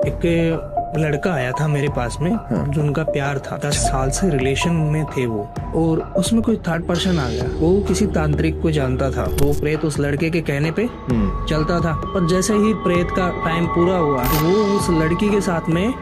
एक लड़का आया था मेरे पास में, जो उनका प्यार था, 10 साल से रिलेशन में थे वो, और उसमें कोई थर्ड पर्सन आ गया। वो किसी तांत्रिक को जानता था, वो प्रेत उस लड़के के कहने पे चलता था। पर जैसे ही प्रेत का टाइम पूरा हुआ, वो उस लड़की के साथ में।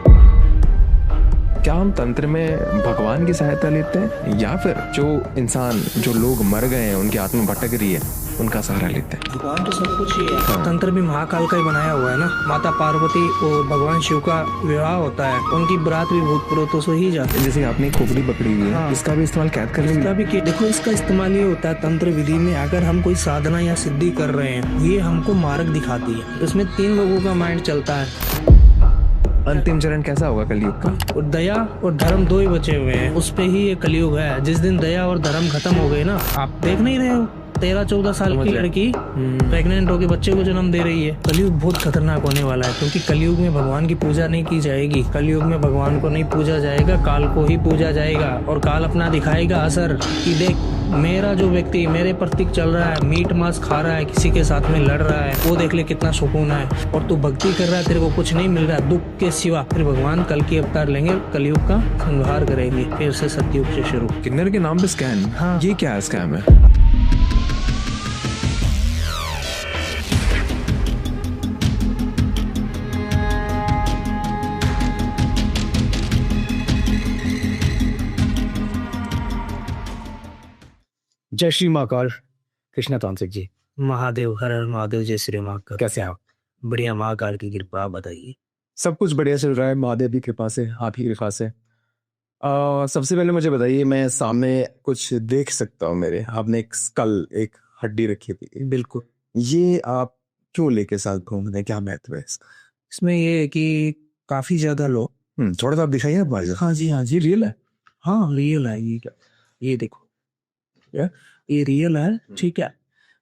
क्या हम तंत्र में भगवान की सहायता लेते हैं, या फिर जो इंसान, जो लोग मर गए हैं, उनकी आत्मा भटक रही है, उनका सहारा लेते हैं? भगवान तो सब कुछ ही है। तंत्र भी महाकाल का ही बनाया हुआ है ना। माता पार्वती और भगवान शिव का विवाह होता है, उनकी बरात भी भूत प्रेतों से ही जाती है। जैसे आपने खोपड़ी पकड़ी हुई है, इसका भी इस्तेमाल कैद कर लेंगे? इसका भी देखो, इसका इस्तेमाल ये होता है तंत्र विधि में, अगर हम कोई साधना या सिद्धि कर रहे हैं, ये हमको मार्ग दिखाती है। इसमें 3 लोगों का माइंड चलता है। अंतिम चरण कैसा होगा कलयुग का? और दया और धर्म 2 ही बचे हुए हैं, उस पे ही ये कलयुग है। जिस दिन दया और धर्म खत्म हो गए ना, आप देख नहीं रहे हो, 13-14 साल की लड़की प्रेग्नेंट होकर बच्चे को जन्म दे रही है। कलयुग बहुत खतरनाक होने वाला है, क्योंकि कलयुग में भगवान की पूजा नहीं की जाएगी। कलयुग में भगवान को नहीं पूजा जाएगा, काल को ही पूजा जाएगा। और काल अपना दिखाएगा असर कि देख, मेरा जो व्यक्ति मेरे प्रतीक चल रहा है, मीट मांस खा रहा है, किसी के साथ में लड़ रहा है, वो देख ले कितना सुकून है। और तू भक्ति कर रहा है, तेरे को कुछ नहीं मिल रहा है दुख के सिवा। फिर भगवान कल की अवतार लेंगे, कलयुग का संहार करेंगे, फिर से सतयुग से शुरू। किन्नर के नाम पे स्कैम? हाँ। ये क्या है स्कैम है? जय श्री महाकाल। कृष्णा तांत्रिक जी। महादेव, हर हर महादेव, जय श्री महाकाल। कैसे हैं आप? बढ़िया, महाकाल की कृपा, आप बताइए। सब कुछ बढ़िया चल रहा है, महादेव की कृपा से, आप ही की कृपा से। सबसे पहले मुझे बताइए, मैं सामने कुछ देख सकता हूँ मेरे? आपने एक स्कल, एक हड्डी रखी थी। बिल्कुल। ये आप क्यों लेके साथ घूम रहे हैं, क्या महत्व है इसका? इसमें ये है कि काफी ज्यादा लोग। थोड़ा सा आप दिखाइए ना भाई। हाँ जी, हाँ जी, रियल है? हाँ रियल है। ये क्या, ये देखो, क्या? ये रियल है, ठीक है।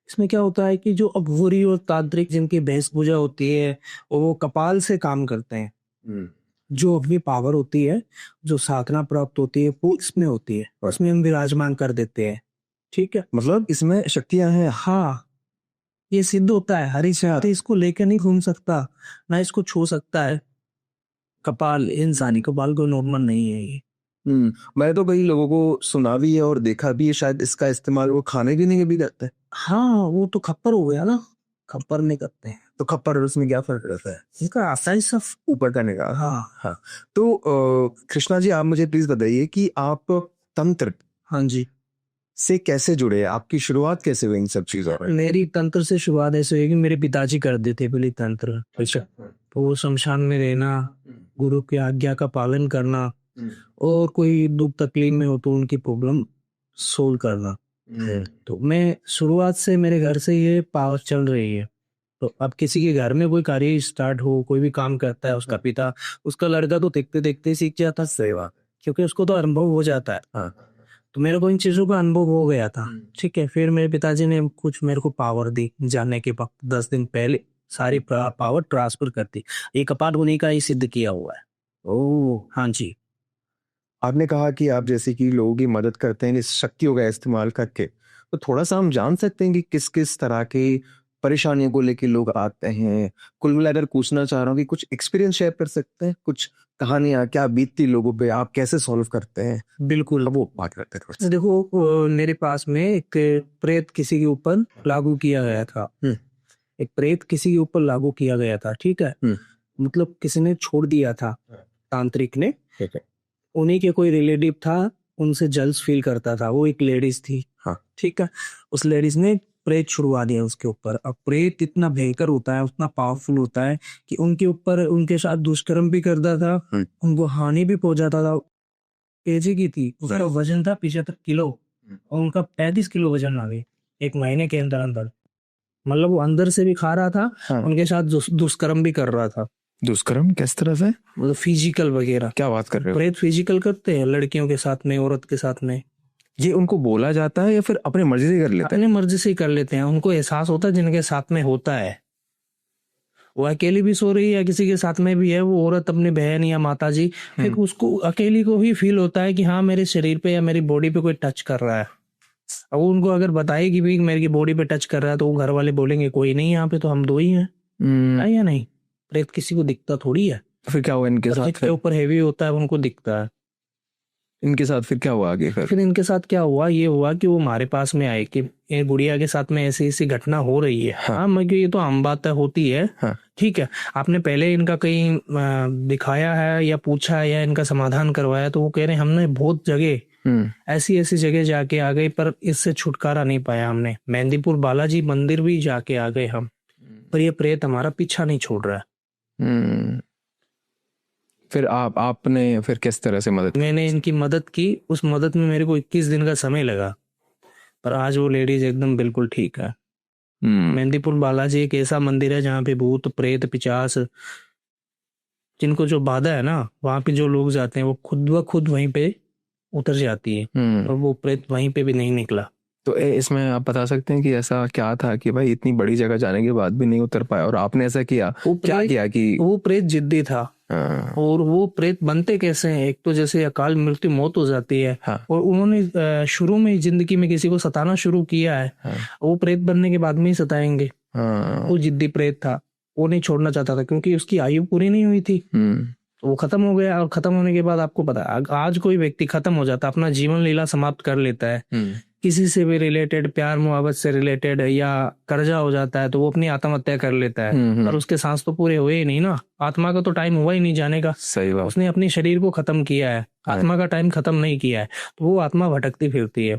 इसमें क्या होता है कि जो अघोरी और तांत्रिक जिनकी भैंस पूजा होती है, वो कपाल से काम करते हैं। जो अपनी पावर होती है, जो साधना प्राप्त होती है, वो इसमें होती है, उसमें हम विराजमान कर देते हैं, ठीक है। मतलब इसमें शक्तियां हैं? हाँ, ये सिद्ध होता है। हरी शहर इसको लेकर नहीं घूम सकता, ना इसको छू सकता है। कपाल इंसानी कपाल को नॉर्मल नहीं है ये। मैं तो कई लोगों को सुना भी है और देखा भी है, शायद इसका इस्तेमाल वो खाने पीने के भी करते हैं। हाँ, वो तो खप्पर हो गया ना, खप्पर में करते हैं। तो खप्पर और उसमें क्या फर्क रहता है? इसका आसानी सब ऊपर का निगाह। हाँ। तो कृष्णा जी, आप मुझे प्लीज बताइए कि आप तंत्र हाँ जी से कैसे जुड़े? आपकी शुरुआत कैसे हुई इन सब चीजों में? मेरी तंत्र से शुरुआत ऐसे हुई कि मेरे पिताजी कर देते पहले तंत्र। अच्छा। तो वो शमशान में रहना, गुरु की आज्ञा का पालन करना, और कोई दुख तकलीफ में हो तो उनकी प्रॉब्लम सोल्व करना। तो मैं शुरुआत से मेरे घर से ये पावर चल रही है। तो अब किसी के घर में कोई कार्य स्टार्ट हो, कोई भी काम करता है, उसका पिता, उसका लड़का तो देखते देखते सीख जाता है। सही बात। क्योंकि उसको तो अनुभव हो जाता है। हाँ। तो मेरे को इन चीजों का अनुभव हो गया था, ठीक है। फिर मेरे पिताजी ने कुछ मेरे को पावर दी, जाने के वक्त 10 दिन पहले सारी पावर ट्रांसफर कर दी। ये कपाट उन्हीं का ही सिद्ध किया हुआ है। ओह। हाँ जी। आपने कहा कि आप जैसे कि लोगों की मदद करते हैं इस शक्तियों का इस्तेमाल करके, तो थोड़ा सा हम जान सकते हैं कि किस किस तरह की परेशानियों को लेके लोग आते हैं? कुल मिलाकर पूछना चाह रहा हूँ कि कुछ एक्सपीरियंस शेयर कर सकते हैं, कुछ कहानियां, क्या बीतती लोगों पे, आप कैसे सॉल्व करते हैं? बिल्कुल, वो बात करते हैं थोड़ा सा। देखो, मेरे पास में एक प्रेत किसी के ऊपर लागू किया गया था। एक प्रेत किसी के ऊपर लागू किया गया था, ठीक है। मतलब किसी ने छोड़ दिया था, तांत्रिक ने। ठीक है। उन्हीं के कोई रिलेटिव था, उनसे जल्स फील करता था। वो एक लेडीज थी। हाँ। ठीक है। उस लेडीज ने प्रेत छुड़वा दिया उसके ऊपर। अब प्रेत इतना भयंकर होता है, उतना पावरफुल होता है कि उनके ऊपर, उनके साथ दुष्कर्म भी करता था, उनको हानि भी पहुंचाता था। केजी की थी, उसका वजन था 75 किलो, और उनका 35 किलो वजन आ गई 1 महीने के अंदर अंदर। मतलब वो अंदर से भी खा रहा था। हाँ। उनके साथ दुष्कर्म भी कर रहा था। दुष्कर्म किस तरह से? मतलब फिजिकल वगैरह। क्या बात कर रहे हो? प्रेत फिजिकल करते हैं लड़कियों के साथ में, औरत के साथ में। ये उनको बोला जाता है या फिर अपनी मर्जी से कर लेते हैं? अपनी मर्जी से ही कर लेते हैं। उनको एहसास होता है जिनके साथ में होता है। वो अकेली भी सो रही है या किसी के साथ में भी है, वो औरत अपनी बहन या माता जी, फिर उसको अकेली को ही फील होता है कि हाँ, मेरे शरीर पे या मेरी बॉडी पे कोई टच कर रहा है। अब उनको अगर बताएगी भी मेरी बॉडी पे टच कर रहा है, तो वो घर वाले बोलेंगे कोई नहीं यहाँ पे, तो हम 2 ही हैं। है या नहीं? प्रेत किसी को दिखता थोड़ी है। फिर क्या हुआ इनके साथ? जिसके ऊपर हैवी होता है उनको दिखता है। इनके साथ फिर क्या हुआ आगे? फिर इनके साथ क्या हुआ, ये हुआ कि वो हमारे पास में आए कि ये गुड़िया के साथ में ऐसी ऐसी घटना हो रही है। हाँ, मगर ये तो आम बात है, होती है। हाँ। ठीक है, आपने पहले इनका कहीं दिखाया है या पूछा है या इनका समाधान करवाया? तो वो कह रहे हैं हमने बहुत जगह ऐसी ऐसी जगह जाके आ गए पर इससे छुटकारा नहीं पाया हमने। मेहंदीपुर बालाजी मंदिर भी जाके आ गए हम, पर ये प्रेत हमारा पीछा नहीं छोड़ रहा है। फिर आपने फिर किस तरह से मदद? मैंने इनकी मदद की। उस मदद में मेरे को 21 दिन का समय लगा, पर आज वो लेडीज एकदम बिल्कुल ठीक है। मेहंदीपुर बालाजी एक ऐसा मंदिर है जहाँ पे भूत प्रेत पिचास जिनको जो बाधा है ना, वहां पे जो लोग जाते हैं वो खुद ब खुद वहीं पे उतर जाती है, और वो प्रेत वहीं पे भी नहीं निकला। तो इसमें आप बता सकते हैं कि ऐसा क्या था कि भाई इतनी बड़ी जगह जाने के बाद भी नहीं उतर पाया, और आपने ऐसा किया? क्या किया कि वो प्रेत जिद्दी था। और वो प्रेत बनते कैसे हैं? एक तो जैसे अकाल मृत्यु मौत हो जाती है। और उन्होंने शुरू में जिंदगी में किसी को सताना शुरू किया है, वो प्रेत बनने के बाद में ही सताएंगे। वो जिद्दी प्रेत था, वो नहीं छोड़ना चाहता था क्योंकि उसकी आयु पूरी नहीं हुई थी। तो वो खत्म हो गया, और खत्म होने के बाद आपको पता है आज कोई व्यक्ति खत्म हो जाता, अपना जीवन लीला समाप्त कर लेता है, किसी से भी रिलेटेड, प्यार मुहब्बत से रिलेटेड या कर्जा हो जाता है, तो वो अपनी आत्महत्या कर लेता है। पर उसके सांस तो पूरे हुए ही नहीं ना, आत्मा का तो टाइम हुआ ही नहीं जाने का। सही बात। उसने अपने शरीर को खत्म किया है, आत्मा का टाइम खत्म नहीं किया है, तो वो आत्मा भटकती फिरती है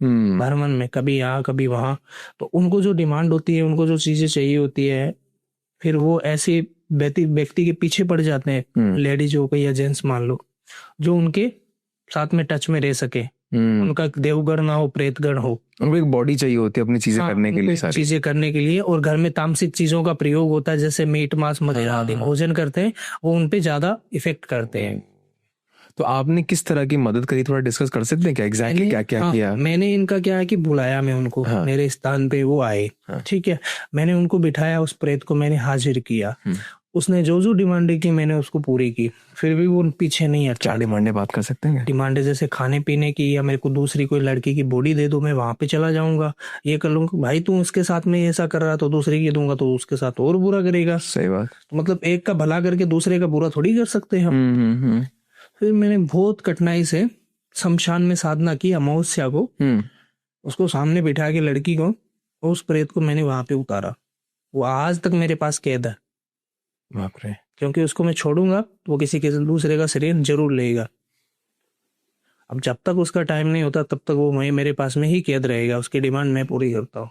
भरमन में, कभी यहाँ कभी वहां। तो उनको जो डिमांड होती है, उनको जो चीजें चाहिए होती है, फिर वो ऐसे व्यक्ति के पीछे पड़ जाते हैं, लेडीज हो गई या जेंट्स मान लो, जो उनके साथ में टच में रह सके, उनका देवगण ना हो, प्रेतगण हो। उनको एक बॉडी चाहिए होती है अपनी चीजें करने के लिए, सारी चीजें करने के लिए। और घर में तामसिक चीजों का प्रयोग होता है, जैसे मीट मांस मदिरा आदि भोजन करते हैं, वो उनपे ज्यादा इफेक्ट करते हैं। तो आपने किस तरह की मदद करी, थोड़ा डिस्कस कर सकते हैं क्या? एग्जैक्टली क्या क्या किया? मैंने इनका क्या है कि बुलाया मैं उनको, मेरे स्थान पे वो आए। ठीक है, मैंने उनको बिठाया, उस प्रेत को मैंने हाजिर किया, उसने जो जो डिमांडें की मैंने उसको पूरी की, फिर भी वो पीछे नहीं हटा। क्या डिमांडें बात कर सकते हैं? डिमांडें जैसे खाने पीने की, या मेरे को दूसरी कोई लड़की की बॉडी दे दो, मैं वहां पे चला जाऊंगा, ये कर लूंगा। भाई तू उसके साथ में ऐसा कर रहा तो दूसरी की दूंगा तो उसके साथ और बुरा करेगा। सही बात। तो मतलब एक का भला करके दूसरे का बुरा थोड़ी कर सकते हैं हम। फिर मैंने बहुत कठिनाई से शमशान में साधना की, अमावस्या को उसको सामने बिठा के लड़की को, और उस प्रेत को मैंने वहां पे उतारा। वो आज तक मेरे पास कैद है। बाप रे। क्योंकि उसको मैं छोड़ूंगा तो वो किसी के दूसरे का शरीर जरूर लेगा। अब जब तक उसका टाइम नहीं होता तब तक वो मेरे पास में ही कैद रहेगा, उसकी डिमांड मैं पूरी करता हूँ।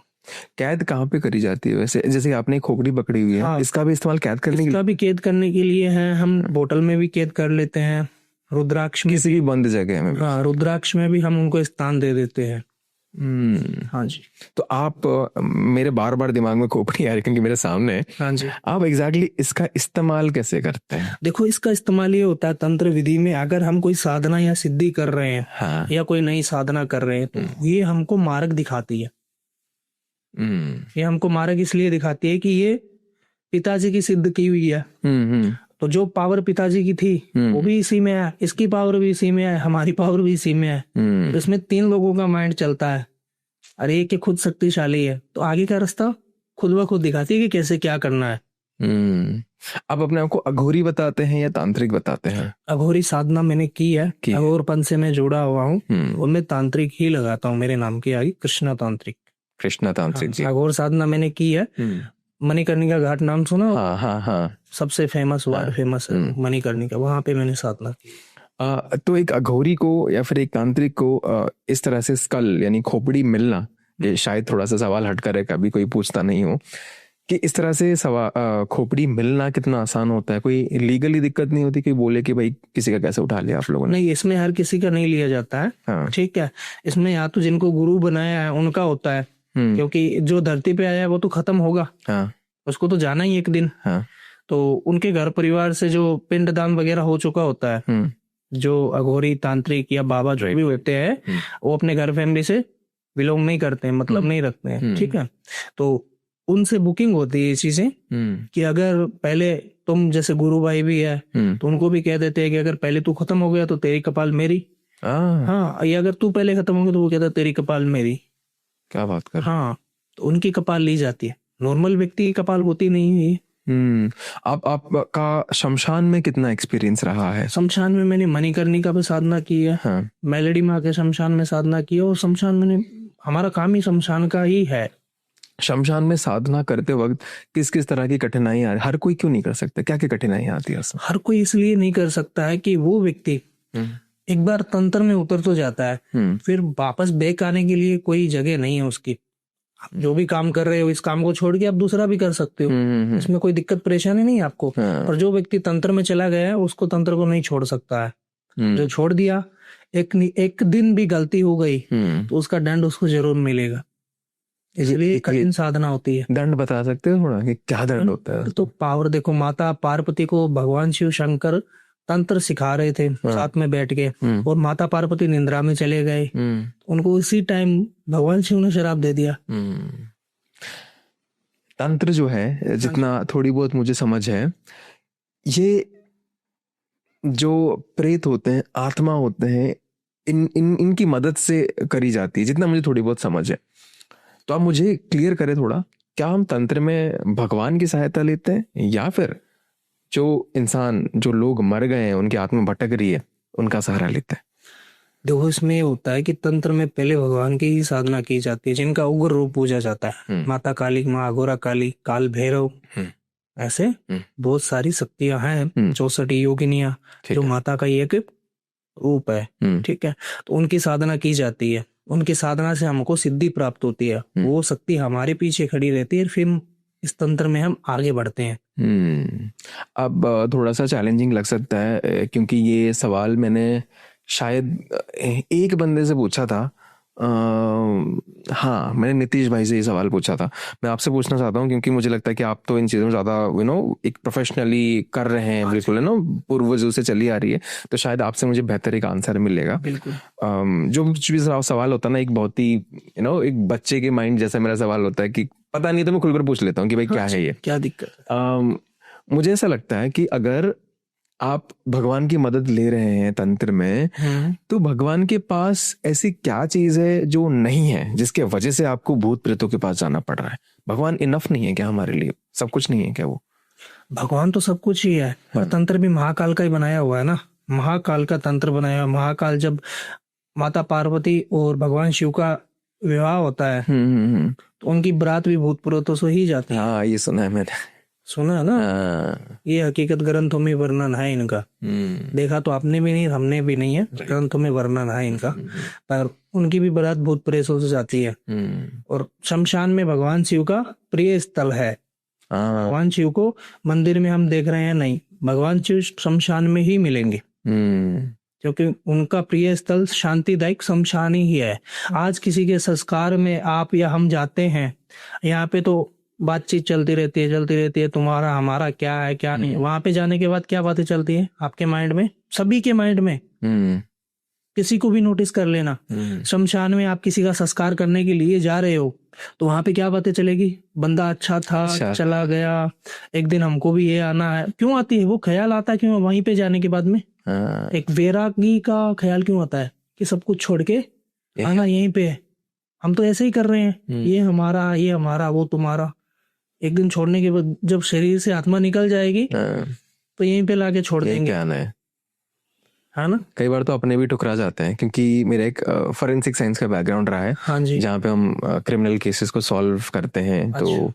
कैद कहाँ पे करी जाती है वैसे? जैसे आपने खोपड़ी पकड़ी हुई है, हाँ, इसका भी इस्तेमाल कैद करने के लिए? इसका भी कैद करने के लिए है, हम बोतल में भी कैद कर लेते हैं, रुद्राक्ष में, किसी की बंद जगह में। हाँ, रुद्राक्ष में भी हम उनको स्थान दे देते हैं। हाँ जी। तो आप मेरे बार बार दिमाग में खोपड़ी आ रही क्योंकि मेरे सामने है। हाँ जी। आप एग्जैक्टली इसका इस्तेमाल कैसे करते हैं? देखो, इसका इस्तेमाल ये होता है तंत्र विधि में, अगर हम कोई साधना या सिद्धि कर रहे हैं, हाँ। या कोई नई साधना कर रहे हैं, तो ये हमको मार्ग दिखाती है। ये हमको मार्ग इसलिए दिखाती है कि ये पिताजी की सिद्ध की हुई है। तो जो पावर पिताजी की थी वो भी इसी में है, इसकी पावर भी इसी में है, हमारी पावर भी इसी में है। तो इसमें 3 लोगों का माइंड चलता है, और एक खुद शक्तिशाली है, तो आगे का रास्ता खुद ब खुद दिखाती है कि कैसे क्या करना है। आप अपने आप को अघोरी बताते हैं या तांत्रिक बताते हैं? अघोरी साधना मैंने की है, अघोरपन से मैं जुड़ा हुआ हूँ, और मैं तांत्रिक ही लगाता हूँ मेरे नाम के आगे, कृष्णा तांत्रिक। कृष्णा तांत्रिक जी। अघोर साधना मैंने की है। मणिकर्णिका घाट नाम सुना? हाँ। सबसे फेमस है मणिकर्णिका, वहां पे मैंने साधना की। तो एक अघोरी को या फिर एक तांत्रिक को इस तरह से स्कल यानी खोपड़ी मिलना, ये शायद थोड़ा सा सवाल हटकर है, कभी कोई पूछता नहीं हो कि इस तरह से खोपड़ी मिलना कितना आसान होता है? कोई लीगली दिक्कत नहीं होती कि बोले कि भाई किसी का कैसे उठा लिया आप लोगों ने? नहीं, इसमें हर किसी का नहीं लिया जाता है। ठीक है, इसमें या तो जिनको गुरु बनाया है उनका होता है, क्योंकि जो धरती पे आया है वो तो खत्म होगा, उसको तो जाना ही एक दिन। तो उनके घर परिवार से जो पिंडदान वगैरह हो चुका होता है, जो अघोरी तांत्रिक या बाबा जो भी होते हैं, वो अपने घर फैमिली से बिलोंग नहीं करते हैं, मतलब नहीं रखते हैं। ठीक है, तो उनसे बुकिंग होती है ये चीजें कि अगर पहले तुम, जैसे गुरु भाई भी है, तो उनको भी कह देते हैं कि अगर पहले तू खत्म हो गया तो तेरी कपाल मेरी। हाँ, या अगर तू पहले खत्म हो गया तो वो कहता है तेरी कपाल मेरी। क्या बात कर? हाँ, तो उनकी कपाल ली जाती है, नॉर्मल व्यक्ति की कपाल होती नहीं है। आपका शमशान में कितना एक्सपीरियंस रहा है? शमशान में मैंने मणिकर्णिका पे साधना की है, हाँ। मेलेडी माँ के शमशान में साधना की है, और शमशान में हमारा काम ही शमशान का ही है। शमशान में साधना करते वक्त किस किस तरह की कठिनाई आ रही, हर कोई क्यों नहीं कर सकता, क्या क्या कठिनाई आती है उसमें? हर कोई इसलिए नहीं कर सकता है कि वो व्यक्ति एक बार तंत्र में उतर तो जाता है, फिर वापस बैक आने के लिए कोई जगह नहीं है उसकी। आप जो भी काम कर रहे हो, इस काम को छोड़ के आप दूसरा भी कर सकते हो, इसमें कोई दिक्कत परेशानी नहीं है आपको। पर जो व्यक्ति तंत्र में चला गया है उसको तंत्र को नहीं छोड़ सकता है। जो छोड़ दिया, एक दिन भी गलती हो गई तो उसका दंड उसको जरूर मिलेगा। इसलिए कठिन साधना होती है। दंड बता सकते हो थोड़ा कि क्या दंड होता है? तो पावर देखो, माता पार्वती को भगवान शिव शंकर तंत्र सिखा रहे थे साथ में बैठ के, और माता पार्वती निंद्रा में चले गए, उनको उसी टाइम भगवान शिव ने शराब दे दिया। तंत्र जो है, जितना थोड़ी बहुत मुझे समझ है, ये जो प्रेत होते हैं, आत्मा होते हैं, इनकी मदद से करी जाती है, जितना मुझे थोड़ी बहुत समझ है। तो आप मुझे क्लियर करें थोड़ा, क्या हम तंत्र में भगवान की सहायता लेते हैं या फिर जो इंसान, जो लोग मर गए हैं, उनकी आत्मा भटक रही है, उनका सहारा लेते हैं? देखो, इसमें ये होता है कि तंत्र में पहले भगवान की ही साधना की जाती है, जिनका उग्र रूप पूजा जाता है। माता काली, माँ अघोरा काली, काल भैरव, ऐसे बहुत सारी शक्तियां हैं, 64 योगिनियां, जो माता का एक रूप है। ठीक है, तो उनकी साधना की जाती है। उनकी साधना से हमको सिद्धि प्राप्त होती है, वो शक्ति हमारे पीछे खड़ी रहती है, फिर इस तंत्र में हम आगे बढ़ते हैं। अब थोड़ा सा चैलेंजिंग लग सकता है, क्योंकि ये सवाल मैंने शायद एक बंदे से पूछा था। हाँ, मैंने नीतीश भाई से ये सवाल पूछा था। मैं आपसे पूछना चाहता हूँ, क्योंकि मुझे लगता है कि आप तो इन चीज़ों में ज़्यादा एक प्रोफेशनली कर रहे हैं, बिल्कुल पूर्वजों से चली आ रही है, तो शायद आपसे मुझे बेहतर एक आंसर मिलेगा। बिल्कुल। जो भी सवाल होता है ना, एक बहुत ही एक बच्चे के माइंड जैसा मेरा सवाल होता है कि पता नहीं, तो मैं खुलकर पूछ लेता हूँ कि भाई क्या है ये, क्या दिक्कत। मुझे ऐसा लगता है कि अगर आप भगवान की मदद ले रहे हैं तंत्र में, तो भगवान के पास ऐसी क्या चीज है जो नहीं है, जिसके वजह से आपको भूत प्रेतों के पास जाना पड़ रहा है? भगवान इनफ नहीं है क्या हमारे लिए? सब कुछ नहीं है क्या वो? भगवान तो सब कुछ ही है, पर तंत्र भी महाकाल का ही बनाया हुआ है ना। महाकाल का तंत्र बनाया। महाकाल, जब माता पार्वती और भगवान शिव का विवाह होता है, तो उनकी बरात भी भूत प्रेतों से ही जाती है। हाँ, ये सुना है मैंने। सुना है ना? ये हकीकत ग्रंथों में वर्णन है इनका। देखा तो आपने भी नहीं, हमने भी नहीं है, ग्रंथों में वर्णन है इनका। पर उनकी भी बारात भूत प्रेतों से जाती है। और शमशान में भगवान शिव का प्रिय स्थल है। भगवान शिव को मंदिर में हम देख रहे हैं नहीं, भगवान शिव शमशान में ही मिलेंगे, क्योंकि उनका प्रिय स्थल शांतिदायक शमशान ही है। आज किसी के संस्कार में आप या हम जाते हैं, यहाँ पे तो बातचीत चलती रहती है, तुम्हारा हमारा क्या है क्या नहीं। वहां पे जाने के बाद क्या बातें चलती है आपके माइंड में, सभी के माइंड में। किसी को भी नोटिस कर लेना, शमशान में आप किसी का संस्कार करने के लिए जा रहे हो, तो वहां पे क्या बातें चलेगी? बंदा अच्छा था, चला गया, एक दिन हमको भी ये आना है। क्यों आती है वो ख्याल? आता है क्यों वहीं पे जाने के बाद में? एक वैरागी का ख्याल क्यों आता है कि सब कुछ छोड़ के आना यहीं पे है? हम तो ऐसे ही कर रहे हैं, ये हमारा वो तुम्हारा। एक दिन छोड़ने के बाद जब शरीर से आत्मा निकल जाएगी तो यहीं पे लाके छोड़ देंगे, है ना? कई बार तो अपने भी ठुकरा जाते हैं, क्योंकि मेरा एक फॉरेंसिक साइंस का बैकग्राउंड रहा है। हाँ जी। जहाँ पे हम क्रिमिनल केसेस को सॉल्व करते हैं। अच्छा। तो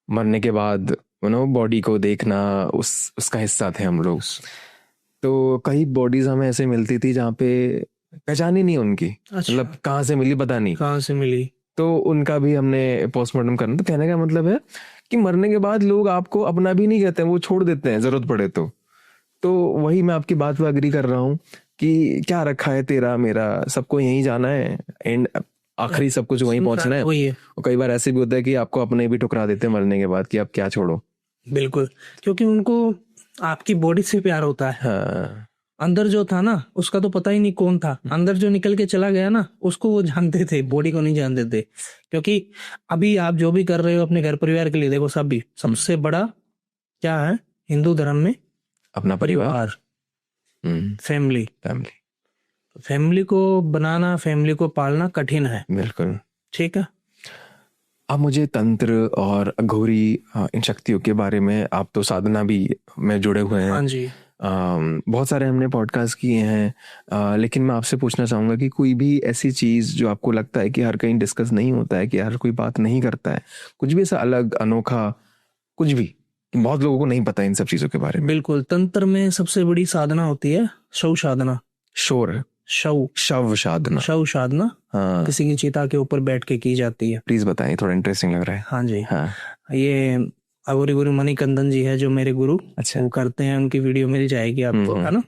मरने के बाद बॉडी को देखना उसका हिस्सा थे हम लोग। तो कई बॉडीज हमें ऐसे मिलती थी जहाँ पे पहचान ही नहीं उनकी। अच्छा। मतलब कहाँ से मिली पता नहीं, कहाँ से मिली, तो उनका भी हमने पोस्टमार्टम करना। तो कहने का मतलब है कि मरने के बाद लोग आपको अपना भी नहीं कहते हैं, वो छोड़ देते हैं जरूरत पड़े तो वही मैं आपकी बात पर अग्री कर रहा हूँ कि क्या रखा है तेरा मेरा, सबको यहीं जाना है, एंड आखिरी सब कुछ वहीं पहुंचना है। और कई बार ऐसे भी होता है कि आपको अपने भी ठुकरा देते हैं मरने के बाद कि आप क्या छोड़ो। बिल्कुल, क्योंकि उनको आपकी बॉडी से प्यार होता है। हाँ। अंदर जो था ना, उसका तो पता ही नहीं कौन था। अंदर जो निकल के चला गया ना, उसको वो जानते थे, बॉडी को नहीं जानते थे। क्योंकि अभी आप जो भी कर रहे हो अपने घर परिवार के लिए, देखो सभी सबसे बड़ा क्या है हिंदू धर्म में? अपना परिवार, फैमिली को बनाना, फैमिली को पालना कठिन है। बिल्कुल। ठीक है, अब मुझे तंत्र और अघोरी इन शक्तियों के बारे में, आप तो साधना भी में जुड़े हुए हैं, हाँ जी। बहुत सारे हमने पॉडकास्ट किए हैं, लेकिन मैं आपसे पूछना चाहूँगा कि कोई भी ऐसी चीज़ जो आपको लगता है कि हर कहीं डिस्कस नहीं होता है, कि हर कोई बात नहीं करता है, कुछ भी ऐसा अलग अनोखा, कुछ भी बहुत लोगों को नहीं पता इन सब चीज़ों के बारे में? बिल्कुल, तंत्र में सबसे बड़ी साधना होती है शव साधना। शोर, शव साधना। शव साधना हाँ, किसी की चिता के ऊपर बैठ के की जाती है। प्लीज बताएं, थोड़ा इंटरेस्टिंग लग रहा है। हाँ जी। हाँ, ये अघोरी गुरु मणिकंदन जी है जो मेरे गुरु, अच्छा। वो करते हैं, उनकी वीडियो मिल जाएगी आपको, हम्म। है ना।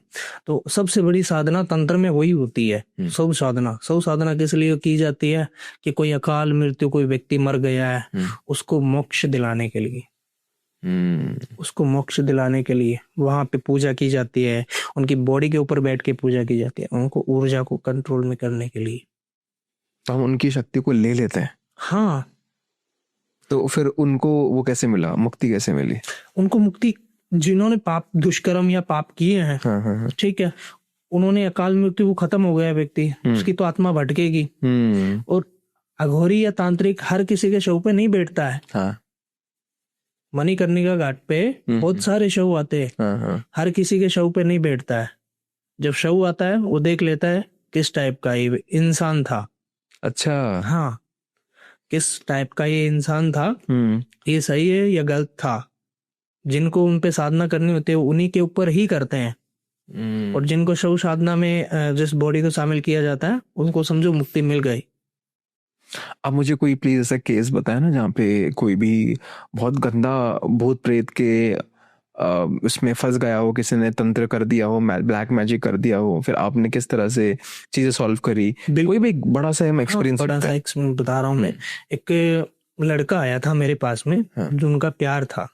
तो सबसे बड़ी साधना तंत्र में वही होती है, शव साधना। शव साधना किस लिए की जाती है? कि कोई अकाल मृत्यु, कोई व्यक्ति मर गया है, उसको मोक्ष दिलाने के लिए, उसको मोक्ष दिलाने के लिए वहां पे पूजा की जाती है, उनकी बॉडी के ऊपर बैठ के पूजा की जाती है, उनको ऊर्जा को कंट्रोल में करने के लिए। तो हम उनकी शक्ति को ले लेते हैं, हाँ, तो फिर उनको वो कैसे मिला, मुक्ति कैसे मिली? उनको मुक्ति, जिन्होंने पाप दुष्कर्म या पाप किए हैं, हाँ हाँ हाँ। ठीक है, उन्होंने अकाल मृत्यु, वो खत्म हो गया व्यक्ति, उसकी तो आत्मा भटकेगी। और अघोरी या तांत्रिक हर किसी के शव पे नहीं बैठता है। हाँ, मणिकर्णिका घाट पे बहुत सारे शव आते हैं, हाँ हाँ। हर किसी के शव पे नहीं बैठता है। जब शव आता है वो देख लेता है किस टाइप का ये इंसान था। अच्छा। हाँ, किस टाइप का ये इंसान था, ये सही है या गलत था। जिनको उन पे साधना करनी होती है उन्हीं के ऊपर ही करते हैं। और जिनको शव साधना में जिस बॉडी को शामिल किया जाता है उनको समझो मुक्ति मिल गई। अब मुझे कोई प्लीज ऐसा केस बताया ना जहाँ पे कोई भी बहुत गंदा भूत प्रेत के उसमें फंस गया हो, किसी ने तंत्र कर दिया हो, ब्लैक मैजिक कर दिया हो, फिर आपने किस तरह से चीजें सॉल्व करी, कोई भी एक बड़ा सा एक्सपीरियंस? बड़ा सा एक्सपीरियंस बता रहा हूँ मैं। एक लड़का आया था मेरे पास में, जो उनका प्यार था,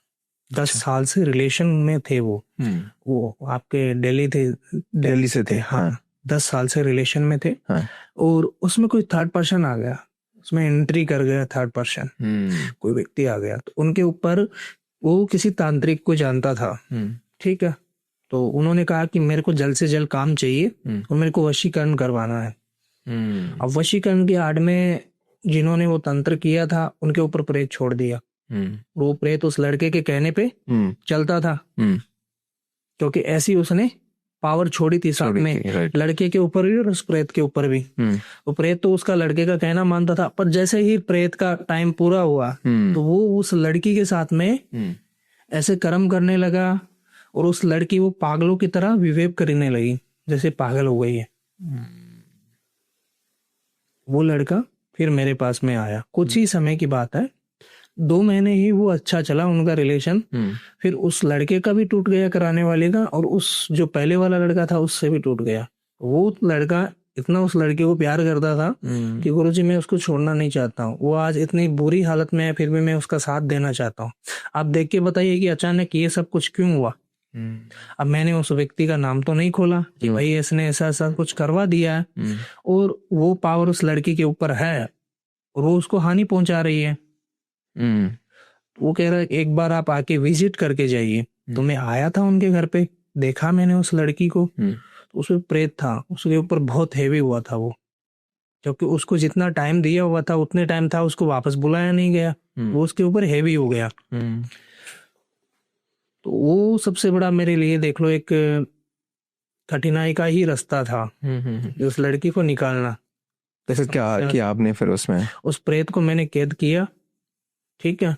10 साल से रिलेशन में थे वो आपके दिल्ली से थे। हाँ, 10 साल से रिलेशन में थे। और उसमें कोई थर्ड पर्सन आ गया, उसमें एंट्री कर गया थर्ड पर्सन, कोई व्यक्ति आ गया। तो उनके ऊपर, वो किसी तांत्रिक को जानता था, ठीक है। तो उन्होंने कहा कि मेरे को जल्द से जल्द काम चाहिए और मेरे को वशीकरण करवाना है। अब वशीकरण की आड़ में जिन्होंने वो तंत्र किया था उनके ऊपर प्रेत छोड़ दिया। वो प्रेत उस लड़के के कहने पे चलता था, क्योंकि ऐसी उसने पावर छोड़ी थी साथ में, लड़के के ऊपर भी और उस प्रेत के ऊपर भी। वो प्रेत तो उसका लड़के का कहना मानता था, पर जैसे ही प्रेत का टाइम पूरा हुआ तो वो उस लड़की के साथ में ऐसे कर्म करने लगा, और उस लड़की वो पागलों की तरह विवेक करने लगी, जैसे पागल हो गई है। वो लड़का फिर मेरे पास में आया, कुछ ही समय की बात है, 2 महीने ही वो अच्छा चला उनका रिलेशन। फिर उस लड़के का भी टूट गया कराने वाले का, और उस जो पहले वाला लड़का था उससे भी टूट गया। वो लड़का इतना उस लड़के को प्यार करता था कि गुरुजी मैं उसको छोड़ना नहीं चाहता हूँ। वो आज इतनी बुरी हालत में है, फिर भी मैं उसका साथ देना चाहता हूँ। आप देख के बताइए कि अचानक ये सब कुछ क्यों हुआ। अब मैंने उस व्यक्ति का नाम तो नहीं खोला कि भाई इसने ऐसा ऐसा कुछ करवा दिया है, और वो पावर उस लड़की के ऊपर है और वो उसको हानि पहुंचा रही है। वो कह रहा है एक बार आप आके विजिट करके जाइए। तो मैं आया था उनके घर पे, देखा मैंने उस लड़की को, तो उसमें प्रेत था, उसके ऊपर बहुत हेवी हुआ था वो, क्योंकि उसको जितना टाइम दिया हुआ था उतने टाइम था, उसको वापस बुलाया नहीं गया, वो उसके ऊपर हेवी हो गया। तो वो सबसे बड़ा मेरे लिए देख लो एक कठिनाई का ही रास्ता था, उस लड़की को निकालना। जैसे क्या किया आपने फिर उसमें? उस प्रेत को मैंने कैद किया, ठीक है,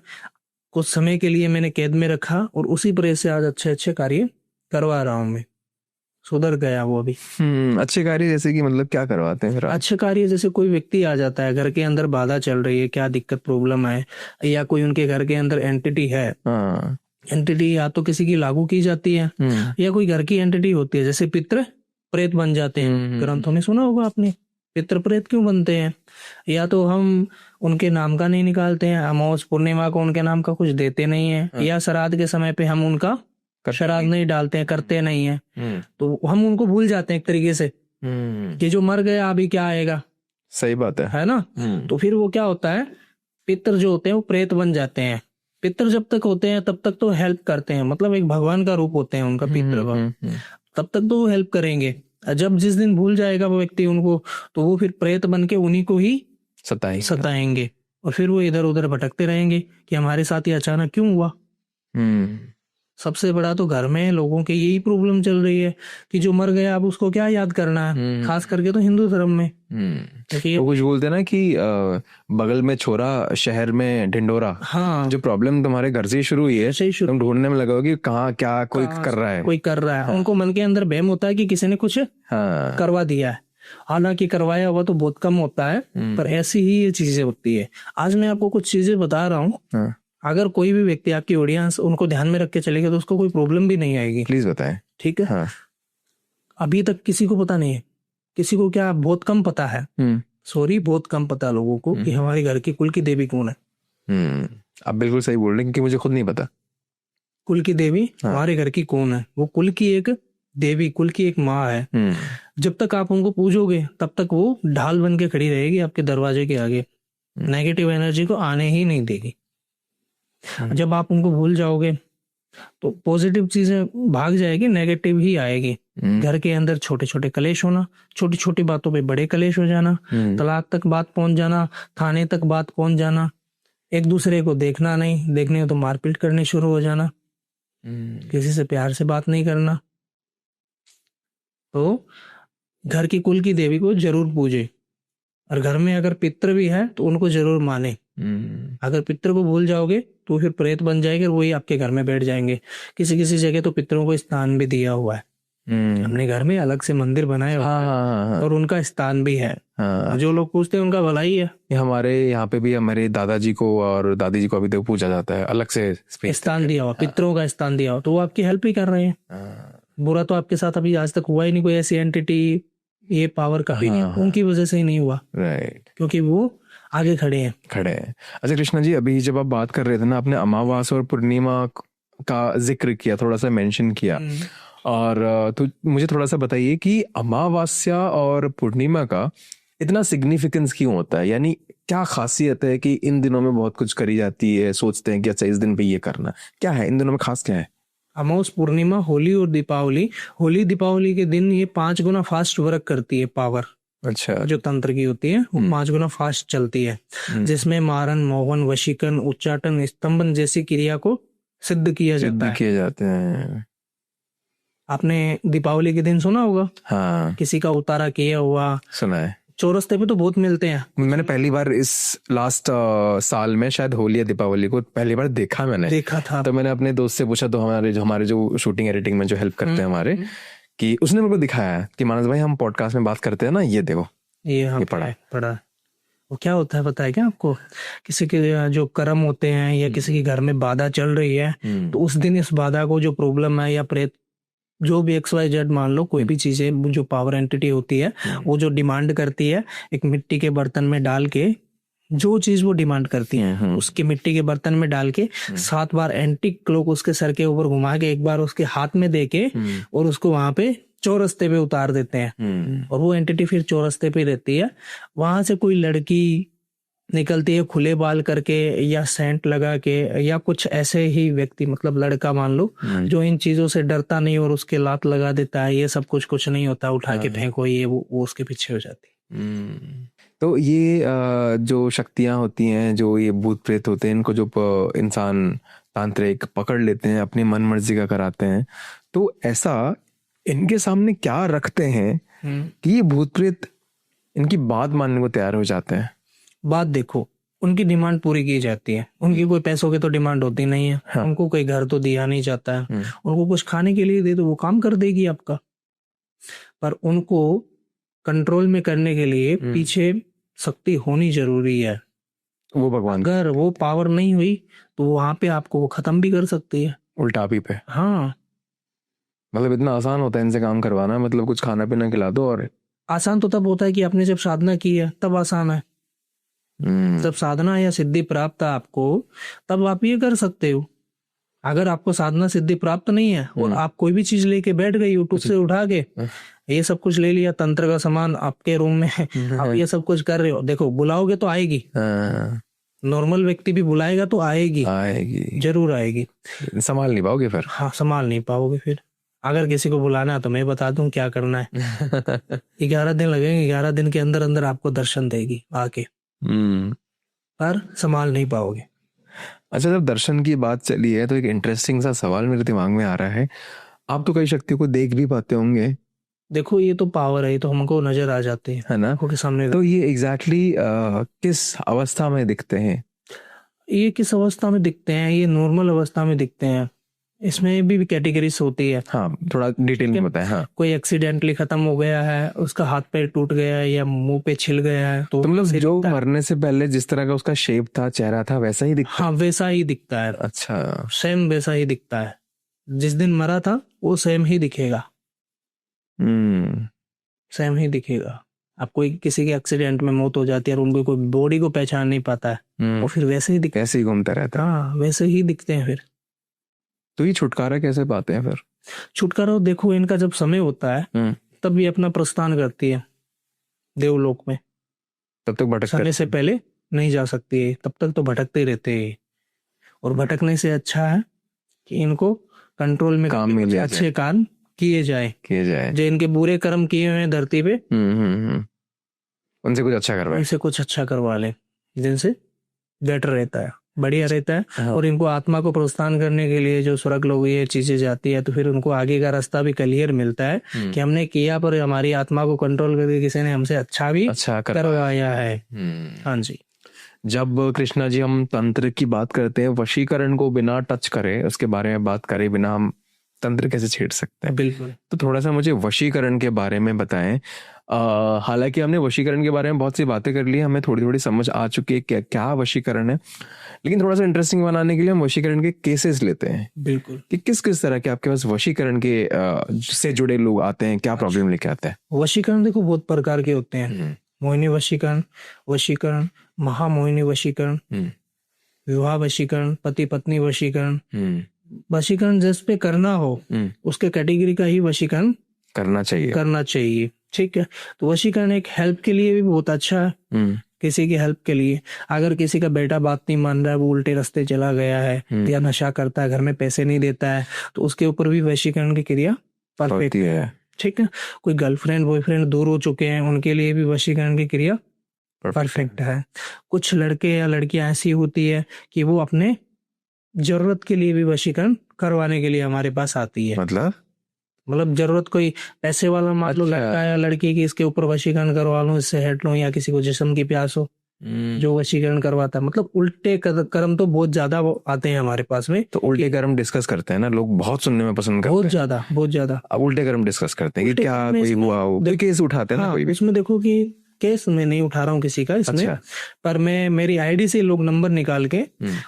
कुछ समय के लिए मैंने कैद में रखा, और उसी प्रेत से आज अच्छे अच्छे कार्य करवा रहा हूँ मैं। सुधर गया वो अभी। अच्छे कार्य जैसे कि मतलब क्या करवाते हैं फिर? अच्छे कार्य जैसे कोई व्यक्ति आ जाता है, घर के अंदर बाधा चल रही है, क्या दिक्कत प्रॉब्लम है, या कोई उनके घर के अंदर एंटिटी है, एंटिटी या तो किसी की लागू की जाती है, या कोई घर की एंटिटी होती है, जैसे पितृ प्रेत बन जाते हैं। ग्रंथों में सुना होगा आपने, पितृ प्रेत क्यों बनते हैं? या तो हम उनके नाम का नहीं निकालते हैं, अमावस पूर्णिमा को उनके नाम का कुछ देते नहीं है, या श्राद्ध के समय पे हम उनका श्राद्ध नहीं डालते हैं, करते नहीं है, तो हम उनको भूल जाते हैं एक तरीके से कि जो मर गया अभी क्या आएगा। सही बात है ना। तो फिर वो क्या होता है, पितृ जो होते हैं वो प्रेत बन जाते हैं। पितृ जब तक होते हैं तब तक तो हेल्प करते हैं, मतलब एक भगवान का रूप होते हैं उनका पितृ, तब तक तो वो हेल्प करेंगे। जब जिस दिन भूल जाएगा वो व्यक्ति उनको, तो वो फिर प्रेत बन के उन्हीं को ही सताएंगे। और फिर वो इधर उधर भटकते रहेंगे कि हमारे साथ ये अचानक क्यों हुआ। सबसे बड़ा तो घर में लोगों की यही प्रॉब्लम चल रही है कि जो मर गया अब उसको क्या याद करना है, खास करके तो हिंदू धर्म में। क्योंकि वो कुछ बोलते हैं ना कि बगल में छोरा शहर में ढिंडोरा। हाँ, जो प्रॉब्लम तुम्हारे घर से ही शुरू हुई है, ऐसे ही शुरू तुम ढूंढने में लगे हो कि कहाँ क्या कोई कहाँ कर रहा है। कोई कर रहा है। उनको मन के अंदर वहम होता है कि किसी ने कुछ हाँ, करवा दिया है। हालांकि करवाया हुआ तो बहुत कम होता है, पर ऐसी ही ये चीजें होती है। आज मैं आपको कुछ चीजें बता रहा हूँ, हाँ, अगर कोई भी व्यक्ति आपकी ऑडियंस उनको ध्यान में रख के चलेगा तो उसको कोई प्रॉब्लम भी नहीं आएगी। प्लीज बताएं। ठीक है। हाँ, अभी तक किसी को पता नहीं है, किसी को क्या बहुत कम पता है, सॉरी बहुत कम पता है लोगों को कि हमारे घर की कुल की देवी कौन है। आप बिल्कुल सही बोल रहे हैं क्योंकि मुझे खुद नहीं पता कुल की देवी हमारे घर की कौन है। वो कुल की एक देवी, कुल की एक माँ है। जब तक आप उनको पूजोगे तब तक वो ढाल बन के खड़ी रहेगी आपके दरवाजे के आगे, नेगेटिव एनर्जी को आने ही नहीं देगी। जब आप उनको भूल जाओगे तो पॉजिटिव चीजें भाग जाएगी, नेगेटिव ही आएगी। घर के अंदर छोटे छोटे कलेश होना, छोटी छोटी बातों पे बड़े कलेश हो जाना, तलाक तक बात पहुंच जाना, थाने तक बात पहुंच जाना, एक दूसरे को देखना नहीं, देखने तो मारपीट करनी शुरू हो जाना, किसी से प्यार से बात नहीं करना। तो घर की कुल की देवी को जरूर पूजे, और घर में अगर पितृ भी है तो उनको जरूर माने। अगर पितृ को भूल जाओगे तो फिर प्रेत बन जाएंगे और वही आपके घर में बैठ जाएंगे। किसी किसी जगह तो पितरों को स्थान भी दिया हुआ है, अपने घर में अलग से मंदिर बनाए हुआ है और उनका स्थान भी है। जो लोग पूछते हैं उनका भला ही है। हमारे यहाँ पे भी हमारे दादाजी को और दादी जी को अभी तक पूजा जाता है, अलग से स्थान दिया हुआ, पितरों का स्थान दिया हुआ, तो वो आपकी हेल्प ही कर रहे हैं। बुरा तो आपके साथ अभी आज तक हुआ ही नहीं, कोई ऐसी एंटिटी ये पावर कभी नहीं, उनकी वजह से ही नहीं हुआ। राइट, क्योंकि वो आगे खड़े हैं। अच्छा कृष्णा जी, अभी जब आप बात कर रहे थे ना, आपने अमावस्या और पूर्णिमा का जिक्र किया, थोड़ा सा मेंशन किया, और तो मुझे थोड़ा सा बताइए कि अमावस्या और पूर्णिमा का इतना सिग्निफिकेंस क्यों होता है, यानी क्या खासियत है कि इन दिनों में बहुत कुछ करी जाती है, सोचते हैं कि अच्छा इस दिन पे ये करना, क्या है इन दिनों में खास, क्या है? अमावस, पूर्णिमा, होली और दीपावली। होली दीपावली के दिन ये 5 गुना फास्ट वर्क करती है पावर। अच्छा, जो तंत्र की होती है वो 5 गुना फास्ट चलती है, जिसमें मारन, मोहन, वशीकरण, उच्चाटन, स्तंभन जैसी क्रिया को सिद्ध किया जाते हैं। आपने दीपावली के दिन सुना होगा, हाँ, किसी का उतारा किया हुआ, सुना है। चौरस्ते पे तो बहुत मिलते हैं। मैंने पहली बार इस लास्ट साल में शायद होली या दीपावली को पहली बार देखा था। तो मैंने अपने दोस्त से पूछा, तो हमारे जो शूटिंग एडिटिंग में जो हेल्प करते हैं हमारे, कि उसने मेरे को दिखाया कि मानस भाई हम पॉडकास्ट में बात करते हैं ना, ये देखो ये पढ़ा। वो क्या होता है पता है क्या आपको? किसी के जो कर्म होते हैं या किसी के घर में बाधा चल रही है, तो उस दिन इस बाधा को, जो प्रॉब्लम है या प्रेत, जो भी XYZ मान लो, कोई भी चीजें, जो पावर एंटिटी होती है वो जो डिमांड करती है, एक मिट्टी के बर्तन में डाल के, जो चीज वो डिमांड करती है उसके मिट्टी के बर्तन में डाल के 7 बार एंटी क्लॉक उसके सर के ऊपर घुमा के, एक बार उसके हाथ में दे के, और उसको वहां पे चौरस्ते पे उतार देते हैं, और वो एंटिटी फिर चौरस्ते पे रहती है। वहां से कोई लड़की निकलती है खुले बाल करके या सेंट लगा के, या कुछ ऐसे ही व्यक्ति, मतलब लड़का मान लो, जो इन चीजों से डरता नहीं और उसके लात लगा देता है, ये सब कुछ नहीं होता, उठा के फेंको, ये वो उसके पीछे हो जाती। तो ये जो शक्तियां होती हैं, जो ये भूत प्रेत होते हैं, इनको जो इंसान तांत्रिक पकड़ लेते हैं, अपनी मन मर्जी का कराते हैं, तो ऐसा इनके सामने क्या रखते हैं कि ये भूत प्रेत इनकी बात मानने को तैयार हो जाते हैं? बात देखो, उनकी डिमांड पूरी की जाती है। उनकी कोई पैसों की तो डिमांड होती नहीं है, हाँ। उनको कोई घर तो दिया नहीं जाता है, उनको कुछ खाने के लिए दे तो वो काम कर देगी आपका, पर उनको कंट्रोल में करने के लिए पीछे शक्ति होनी जरूरी है। वो भगवान, अगर वो पावर नहीं हुई तो वहां पे आपको वो खत्म भी कर सकती है, उल्टा भी पे। हाँ, मतलब इतना आसान होता है इनसे काम करवाना, मतलब कुछ खाना पीना खिला दो। और आसान तो तब होता है कि आपने जब साधना की है, तब आसान है। जब साधना या सिद्धि प्राप्त है आपको, तब आप ये कर सकते हो। अगर आपको साधना सिद्धि प्राप्त नहीं है और आप कोई भी चीज लेके बैठ गए, यूट्यूब से उठा के ये सब कुछ ले लिया, तंत्र का सामान आपके रूम में, आप ये सब कुछ कर रहे हो, देखो बुलाओगे तो आएगी, नॉर्मल व्यक्ति भी बुलाएगा तो आएगी, जरूर आएगी। संभाल नहीं पाओगे फिर, हाँ, संभाल नहीं पाओगे फिर। अगर किसी को बुलाना है तो मैं बता दूं क्या करना है। 11 दिन लगेंगे, 11 दिन के अंदर अंदर आपको दर्शन देगी आके। पर संभाल नहीं पाओगे। अच्छा, जब दर्शन की बात चली है तो एक इंटरेस्टिंग सा सवाल मेरे दिमाग में आ रहा है। आप तो कई शक्तियों को देख भी पाते होंगे, देखो ये तो पावर है, ये तो हमको नजर आ जाते हैं है ना? आंखों के सामने। तो ये एग्जैक्टली किस अवस्था में दिखते हैं? ये किस अवस्था में दिखते हैं? ये नॉर्मल अवस्था में दिखते हैं। इसमें भी कैटेगरीज होती है। हाँ, थोड़ा डिटेल में बताएं। हाँ, कोई एक्सीडेंटली खत्म हो गया है, उसका हाथ पैर टूट गया है या मुंह पे छिल गया है, तो मतलब उसे जो दिखता है। मरने से पहले जिस तरह का उसका शेप था, चेहरा था, वैसा ही दिखता हाँ वैसा ही दिखता है। है? अच्छा। सेम वैसा ही दिखता है। जिस दिन मरा था वो सेम ही दिखेगा, हम्म। सेम ही दिखेगा। अब कोई किसी के एक्सीडेंट में मौत हो जाती है और उनको कोई बॉडी को पहचान नहीं पाता है, वो फिर वैसे ही दिखता कैसे ही घूमता रहता है। हाँ वैसे ही दिखते हैं फिर। तो ये छुटकारा कैसे पाते हैं फिर? छुटकारा देखो, इनका जब समय होता है तब ये अपना प्रस्थान करती है देवलोक में। तब तक भटकते समय से पहले नहीं जा सकती है, तब तक तो भटकते ही रहते हैं। और भटकने से अच्छा है कि इनको कंट्रोल में काम में लिया अच्छे काम किए जाए, जो इनके बुरे कर्म किए हुए हैं धरती पे उनसे कुछ अच्छा करवाए, उनसे कुछ अच्छा करवा ले, जिनसे बेटर रहता है, बढ़िया रहता है। हाँ। और इनको आत्मा को प्रोत्साहन करने के लिए जो स्वर्ग लोग ये चीजें जाती है, तो फिर उनको आगे का रास्ता भी क्लियर मिलता है कि हमने किया, पर हमारी आत्मा को कंट्रोल करके किसी ने हमसे अच्छा भी करवाया है। हाँ जी। जब कृष्णा जी हम तंत्र की बात करते हैं, वशीकरण को बिना टच करे, उसके बारे में बात करें बिना, हम तंत्र कैसे छेड़ सकते हैं? बिल्कुल। तो थोड़ा सा मुझे वशीकरण के बारे में बताएं। हालांकि हमने वशीकरण के बारे में बहुत सी बातें कर ली, हमें थोड़ी थोड़ी समझ आ चुकी है क्या वशीकरण है, लेकिन थोड़ा सा इंटरेस्टिंग बनाने के लिए हम वशीकरण के केसेस लेते हैं। बिल्कुल। कि किस किस तरह के आपके पास वशीकरण के से जुड़े लोग आते हैं, क्या प्रॉब्लम लेके आते हैं? वशीकरण देखो बहुत प्रकार के होते हैं। मोहिनी वशीकरण, महामोहिनी वशीकरण, विवाह वशीकरण, पति पत्नी वशीकरण। वशीकरण जिस पे करना हो उसके कैटेगरी का ही वशीकरण करना चाहिए। ठीक है। तो वशीकरण एक हेल्प के लिए भी बहुत अच्छा है। किसी की हेल्प के लिए, अगर किसी का बेटा बात नहीं मान रहा है, वो उल्टे रास्ते चला गया है या नशा करता है, घर में पैसे नहीं देता है, तो उसके ऊपर भी वशीकरण की क्रिया परफेक्ट है। ठीक है। कोई गर्लफ्रेंड बॉयफ्रेंड दूर हो चुके हैं, उनके लिए भी वशीकरण की क्रिया परफेक्ट है। कुछ लड़के या लड़कियां ऐसी होती है कि वो अपने जरूरत के लिए भी वशीकरण करवाने के लिए हमारे पास आती है। मतलब जरूरत कोई पैसे वाला मान लो लड़का या लड़की की, इसके ऊपर वशीकरण करवा लो, इससे हट लो, या किसी को जिस्म की प्यास हो, जो वशीकरण करवाता है। मतलब उल्टे कर्म तो बहुत ज्यादा आते हैं हमारे पास में। तो उल्टे कर्म डिस्कस करते हैं ना लोग, बहुत सुनने में पसंद करते हैं, बहुत ज्यादा। अब उल्टे कर्म डिस्कस करते हैं कि क्या कोई हुआ हो, कोई केस उठाते हैं ना कोई भी। उसमें देखो कि केस में नहीं उठा रहा हूँ किसी का इसमें। अच्छा। पर मैं मेरी आईडी से लोग नंबर निकाल के,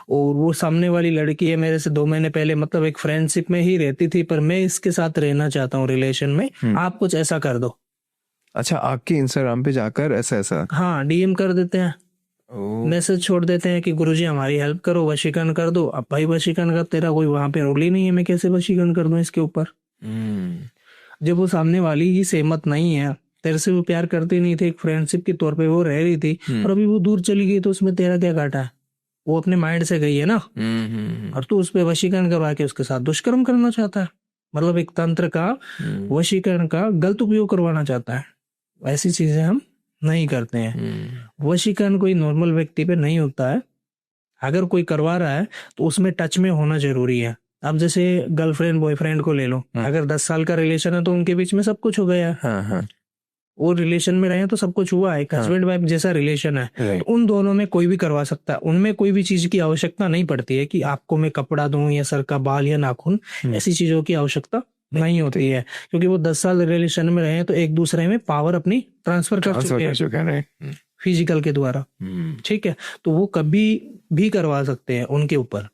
और वो सामने वाली लड़की है मेरे से 2 महीने पहले, मतलब एक फ्रेंडशिप में ही रहती थी, पर मैं इसके साथ रहना चाहता हूँ रिलेशन में, आप कुछ ऐसा कर दो। अच्छा, आपके इंस्टाग्राम पे जाकर ऐसा हाँ डीएम कर देते हैं, मैसेज छोड़ देते हैं कि गुरुजी हमारी हेल्प करो, वशीकरण कर दो। अब भाई वशीकरण का तेरा कोई वहां पे रोल ही नहीं है, मैं कैसे वशीकरण कर दूं इसके ऊपर? जब वो सामने वाली ही सहमत नहीं है, तेरे से वो प्यार करती नहीं थी, एक फ्रेंडशिप के तौर पे वो रह रही थी, और अभी वो दूर चली गई, तो उसमें तेरा क्या घाटा है? वो अपने माइंड से गई है ना, और तू उस पर वशीकरण करवा के उसके साथ दुष्कर्म करना चाहता है। मतलब एक तंत्र का वशीकरण का गलत उपयोग करवाना चाहता है। ऐसी चीजें हम नहीं करते हैं। वशीकरण कोई नॉर्मल व्यक्ति पे नहीं होता है। अगर कोई करवा रहा है तो उसमें टच में होना जरूरी है। अब जैसे गर्लफ्रेंड बॉयफ्रेंड को ले लो, अगर 10 साल का रिलेशन है तो उनके बीच में सब कुछ हो गया है। वो रिलेशन में रहे तो सब कुछ हुआ है, हस्बैंड वाइफ जैसा रिलेशन है, तो उन दोनों में कोई भी करवा सकता है। उनमें कोई भी चीज की आवश्यकता नहीं पड़ती है कि आपको मैं कपड़ा दूं या सर का बाल या नाखून, ऐसी चीजों की आवश्यकता नहीं होती है, क्योंकि वो 10 साल रिलेशन में रहे तो एक दूसरे में पावर अपनी ट्रांसफर कर चुके हैं फिजिकल के द्वारा। ठीक है। तो वो कभी भी करवा सकते हैं उनके ऊपर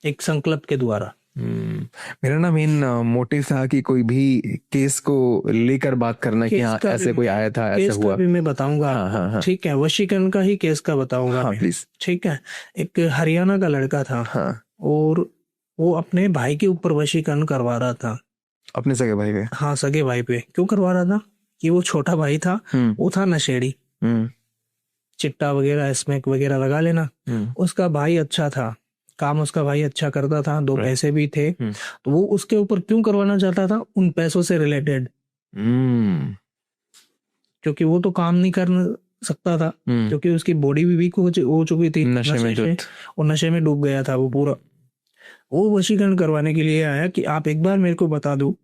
एक संकल्प के द्वारा। मेरा ना मेन मोटिव था कि कोई भी केस को लेकर बात करना कि हाँ ऐसे कोई आया था, ऐसा हुआ। भी मैं बताऊंगा। ठीक है, वशीकरण का ही केस का बताऊंगा। प्लीज। ठीक है। एक हरियाणा का लड़का था, और वो अपने भाई के ऊपर वशीकरण करवा रहा था। अपने सगे भाई पे? हाँ, सगे भाई पे। क्यों करवा रहा था? कि वो छोटा भाई था, वो था नशेड़ी, चिट्टा वगैरह स्मैक वगैरह लगा लेना। उसका भाई अच्छा था, काम उसका भाई अच्छा करता था, 2 पैसे भी थे, तो वो उसके ऊपर क्यों करवाना चाहता था? उन पैसों से रिलेटेड। क्योंकि वो तो काम नहीं कर सकता था, हम्म, क्योंकि उसकी बॉडी भी वीक हो चुकी थी नशे में जो और नशे में डूब गया था वो पूरा। वो वशीकरण करवाने के लिए आया कि आप एक बार मेरे को बता दो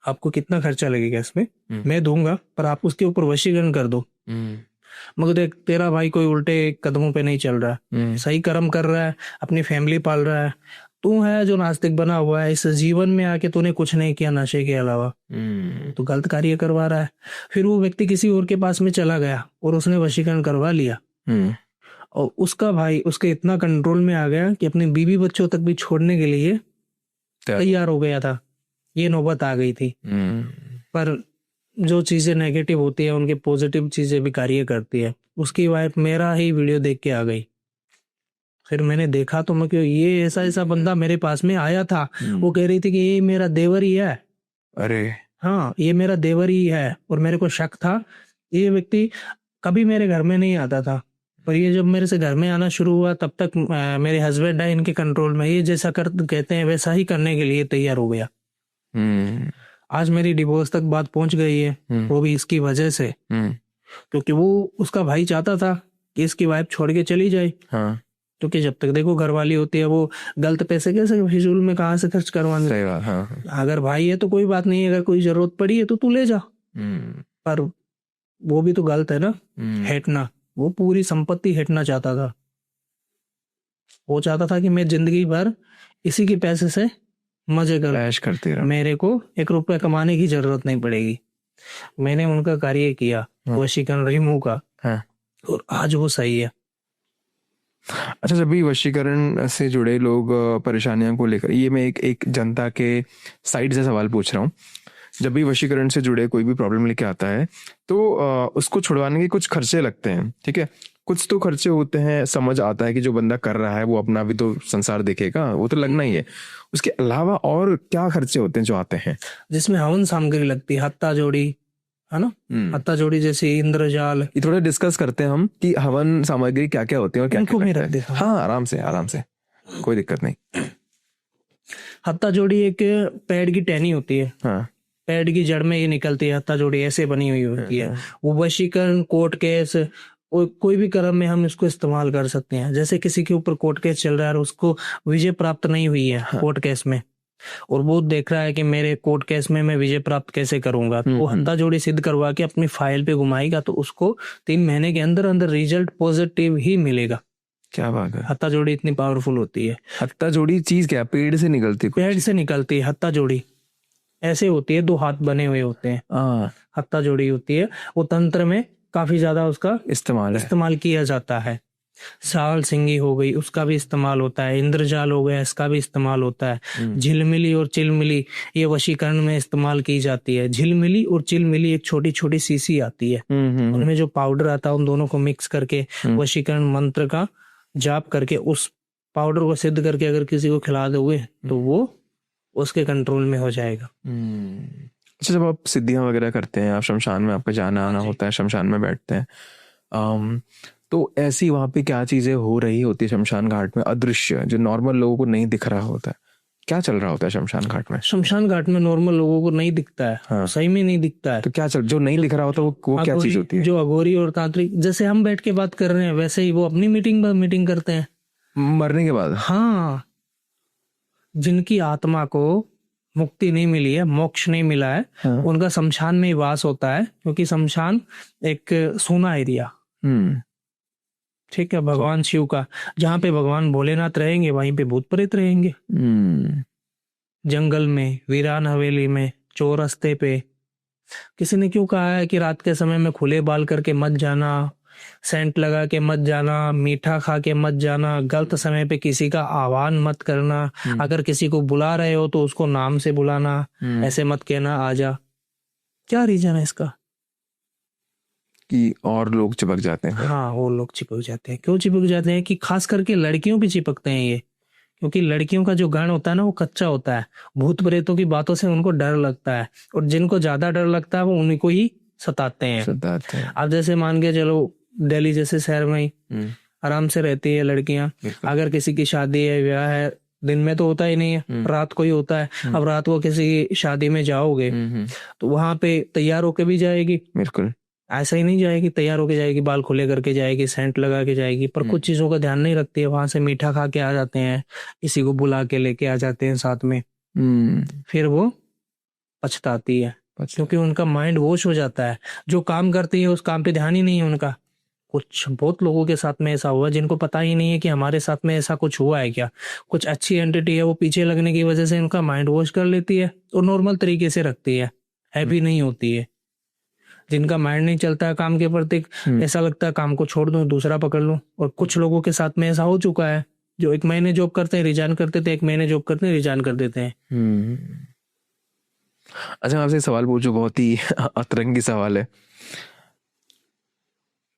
आपको कितना खर्चा लगेगा इसमें, मैं दूंगा, पर आप उसके ऊपर वशीकरण कर दो। मगर देख, तेरा भाई कोई उल्टे कदमों पे नहीं चल रहा है, सही कर्म कर रहा है, अपनी फैमिली पाल रहा है। तू है जो नास्तिक बना हुआ है, इस जीवन में आके तूने कुछ नहीं किया नशे के अलावा, तो गलत कार्य करवा रहा है। फिर वो व्यक्ति किसी और के पास में चला गया और उसने वशीकरण करवा लिया, और उसका भाई उसके इतना कंट्रोल में आ गया कि अपने बीवी बच्चों तक भी छोड़ने के लिए तैयार हो गया था। ये नौबत आ गई थी। पर जो चीजें नेगेटिव होती है उनके पॉजिटिव चीजें भी कार्य करती है। उसकी वाइफ मेरा ही वीडियो देख के आ गई, फिर मैंने देखा तो मैं, क्यों ये ऐसा बंदा मेरे पास में आया था, वो कह रही थी कि ये मेरा देवर ही है। अरे हाँ, ये मेरा देवर ही है। और मेरे को शक था, ये व्यक्ति कभी मेरे घर में नहीं आता था, पर ये जब मेरे से घर में आना शुरू हुआ तब तक मेरे हस्बैंड है इनके कंट्रोल में, ये जैसा कहते हैं वैसा ही करने के लिए तैयार हो गया। आज मेरी डिवोर्स तक बात पहुंच गई है, वो भी इसकी वजह से, क्योंकि वो उसका भाई चाहता था कि इसकी वाइफ छोड़ के चली जाए। हाँ, क्योंकि जब तक देखो घरवाली होती है, वो गलत पैसे कैसे फिजूल में कहाँ से खर्च करवाने। सही बात। हाँ, अगर भाई है तो कोई बात नहीं, अगर कोई जरूरत पड़ी है तो तू ले जा, पर वो भी तो गलत है ना, हेटना। वो पूरी संपत्ति हेटना चाहता था। वो चाहता था कि मैं जिंदगी भर इसी के पैसे से मजे कर, ऐश करते रहो, मेरे को 1 रुपया कमाने की जरूरत नहीं पड़ेगी। मैंने उनका कार्य किया, वशीकरण रिमूव का, और आज वो सही है। अच्छा, जब भी वशीकरण से जुड़े लोग परेशानियों को लेकर, ये मैं एक जनता के साइड से सवाल पूछ रहा हूँ, जब भी वशीकरण से जुड़े कोई भी प्रॉब्लम लेके आता है तो उसको छुड़वाने के कुछ खर्चे लगते हैं, ठीक है, कुछ तो खर्चे होते हैं, समझ आता है कि जो बंदा कर रहा है वो अपना भी तो संसार देखेगा, वो तो लगना ही है। उसके अलावा और क्या खर्चे होते हैं जो आते हैं? जिसमें हवन सामग्री लगती है, हत्ता जोड़ी है ना, हत्ता जोड़ी जैसे इंद्रजाल। ये थोड़ा डिस्कस करते हैं हम कि हवन सामग्री क्या क्या होती है और क्या इनको क्या मैं लगता रख है। देता हूँ। हाँ, आराम से, कोई दिक्कत नहीं। हत्ता जोड़ी एक पेड़ की टहनी होती है, हाँ, पेड़ की जड़ में ये निकलती है, हत्ता जोड़ी ऐसे बनी हुई होती है। वो वशीकरण, कोर्ट केस, कोई भी कर्म में हम इसको इस्तेमाल कर सकते हैं। जैसे किसी के ऊपर कोर्ट केस चल रहा है और उसको विजय प्राप्त नहीं हुई है कोर्ट केस में, और वो देख रहा है कि मेरे कोर्ट केस में मैं विजय प्राप्त कैसे करूंगा, तो वो हत्ता जोड़ी सिद्ध करवा के अपनी फाइल पे घुमाएगा, तो उसको 3 महीने के अंदर अंदर रिजल्ट पॉजिटिव ही मिलेगा। क्या बात है। हत्ता जोड़ी इतनी पावरफुल होती है। हत्ता जोड़ी चीज क्या, पेड़ से निकलती? पेड़ से निकलती है हत्ता जोड़ी, ऐसे होती है, 2 हाथ बने हुए होते हैं, हत्ता जोड़ी होती है। वो तंत्र में काफी ज्यादा उसका इस्तेमाल किया जाता है। साल सिंगी हो गई, उसका भी इस्तेमाल होता है। इंद्रजाल हो गया, इसका भी इस्तेमाल होता है। झिलमिली और चिलमिली ये वशीकरण में इस्तेमाल की जाती है। झिलमिली और चिलमिली एक छोटी छोटी शीशी आती है, उनमें जो पाउडर आता है उन दोनों को मिक्स करके वशीकरण मंत्र का जाप करके उस पाउडर को सिद्ध करके अगर किसी को खिला दोगे तो वो उसके कंट्रोल में हो जाएगा। अच्छा, जब आप सिद्धियां वगैरह करते हैं, आप शमशान में आपका जाना आना होता है, शमशान में बैठते हैं, तो ऐसी वहां पे क्या चीजें हो रही होती है शमशान घाट में, अदृश्य, जो नॉर्मल लोगों को नहीं दिख रहा होता है? क्या चल रहा होता है शमशान घाट में? शमशान घाट में नॉर्मल लोगों को नहीं दिखता है। हाँ। सही में नहीं दिखता है। तो क्या जो नहीं दिख रहा होता वो क्या चीज होती है? जो अघोरी और तांत्रिक, जैसे हम बैठ के बात कर रहे हैं वैसे ही वो अपनी मीटिंग करते हैं मरने के बाद। हाँ, जिनकी आत्मा को मुक्ति नहीं मिली है, मोक्ष नहीं मिला है, हाँ। उनका शमशान में ही वास होता है, क्योंकि शमशान एक सोना एरिया, ठीक है, भगवान शिव का, जहाँ पे भगवान भोलेनाथ रहेंगे वहीं पे भूत प्रेत रहेंगे। जंगल में, वीरान हवेली में, चौरस्ते पे। किसी ने क्यों कहा है कि रात के समय में खुले बाल करके मत जाना, सेंट लगा के मत जाना, मीठा खा के मत जाना, गलत समय पे किसी का आह्वान मत करना, अगर किसी को बुला रहे हो तो उसको नाम से बुलाना, ऐसे मत कहना आजा। क्या रीजन है इसका? कि और लोग चिपक जाते हैं। हाँ, वो लोग चिपक जाते हैं। क्यों चिपक जाते हैं? कि खास करके लड़कियों भी चिपकते हैं ये, क्योंकि लड़कियों का जो गण होता है ना वो कच्चा होता है, भूत प्रेतों की बातों से उनको डर लगता है, और जिनको ज्यादा डर लगता है वो उन्हीं को ही सताते हैं। आप जैसे मान के चलो दिल्ली जैसे शहर में ही आराम से रहती है लड़कियां, अगर किसी की शादी है, ब्याह है, दिन में तो होता ही नहीं है, रात को ही होता है। अब रात को किसी शादी में जाओगे तो वहां पे तैयार होके भी जाएगी, बिल्कुल, ऐसा ही नहीं जाएगी, तैयार होके जाएगी, बाल खुले करके जाएगी, सेंट लगा के जाएगी, पर कुछ चीजों का ध्यान नहीं रखती है। वहां से मीठा खा के आ जाते हैं, किसी को बुला के लेके आ जाते हैं साथ में, फिर वो पछताती है क्योंकि उनका माइंड वॉश हो जाता है। जो काम करती है उस काम पे ध्यान ही नहीं है उनका। कुछ बहुत लोगों के साथ में ऐसा हुआ जिनको पता ही नहीं है कि हमारे साथ में ऐसा कुछ हुआ है क्या। कुछ अच्छी एंटिटी है, वो पीछे लगने की वजह से उनका माइंड वॉश कर लेती है और नॉर्मल तरीके से रखती है, हैप्पी नहीं होती है। जिनका माइंड नहीं चलता है काम के प्रति, ऐसा लगता है काम को छोड़ दूं, दूसरा पकड़ लूं। और कुछ लोगों के साथ में ऐसा हो चुका है, जो 1 महीने जॉब करते हैं रिजाइन करते थे, 1 महीने जॉब करते हैं रिजाइन कर देते हैं। अच्छा, मैं आपसे सवाल पूछूं, बहुत ही अतरंगी सवाल है,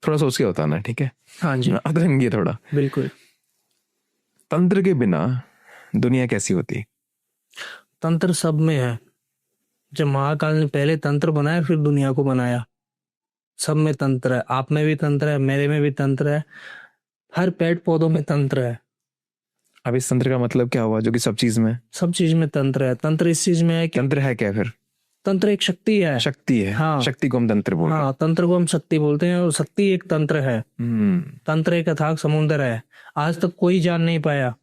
थोड़ा सोच के बताना, ठीक है? हाँ जी, अतरंगी है थोड़ा। बिल्कुल। तंत्र के बिना दुनिया कैसी होती? तंत्र सब में है। जब महाकाल ने पहले तंत्र बनाया फिर दुनिया को बनाया। सब में तंत्र है, आप में भी तंत्र है, मेरे में भी तंत्र है, हर पेड़ पौधों में तंत्र है। अब इस तंत्र का मतलब क्या हुआ, जो कि सब चीज में? सब चीज में तंत्र है। तंत्र इस चीज में है कि तंत्र है क्या फिर? तंत्र एक शक्ति है। शक्ति है। हाँ, शक्ति को हम तंत्र बोलते हैं। हाँ, तंत्र को हम शक्ति बोलते हैं और शक्ति एक तंत्र है। तंत्र एक अथाक समुद्र है, आज तक कोई जान नहीं पाया।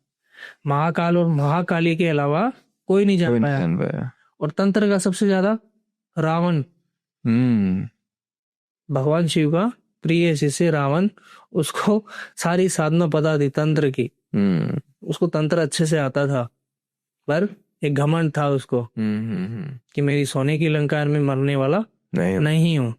महाकाल और महाकाली के अलावा कोई नहीं जान पाया। और तंत्र का सबसे ज्यादा रावण, भगवान शिव का प्रिय शिष्य रावण, उसको सारी साधना पता थी तंत्र की। उसको तंत्र अच्छे से आता था, पर एक घमंड था उसको कि मेरी सोने की लंका में मरने वाला नहीं हूँ।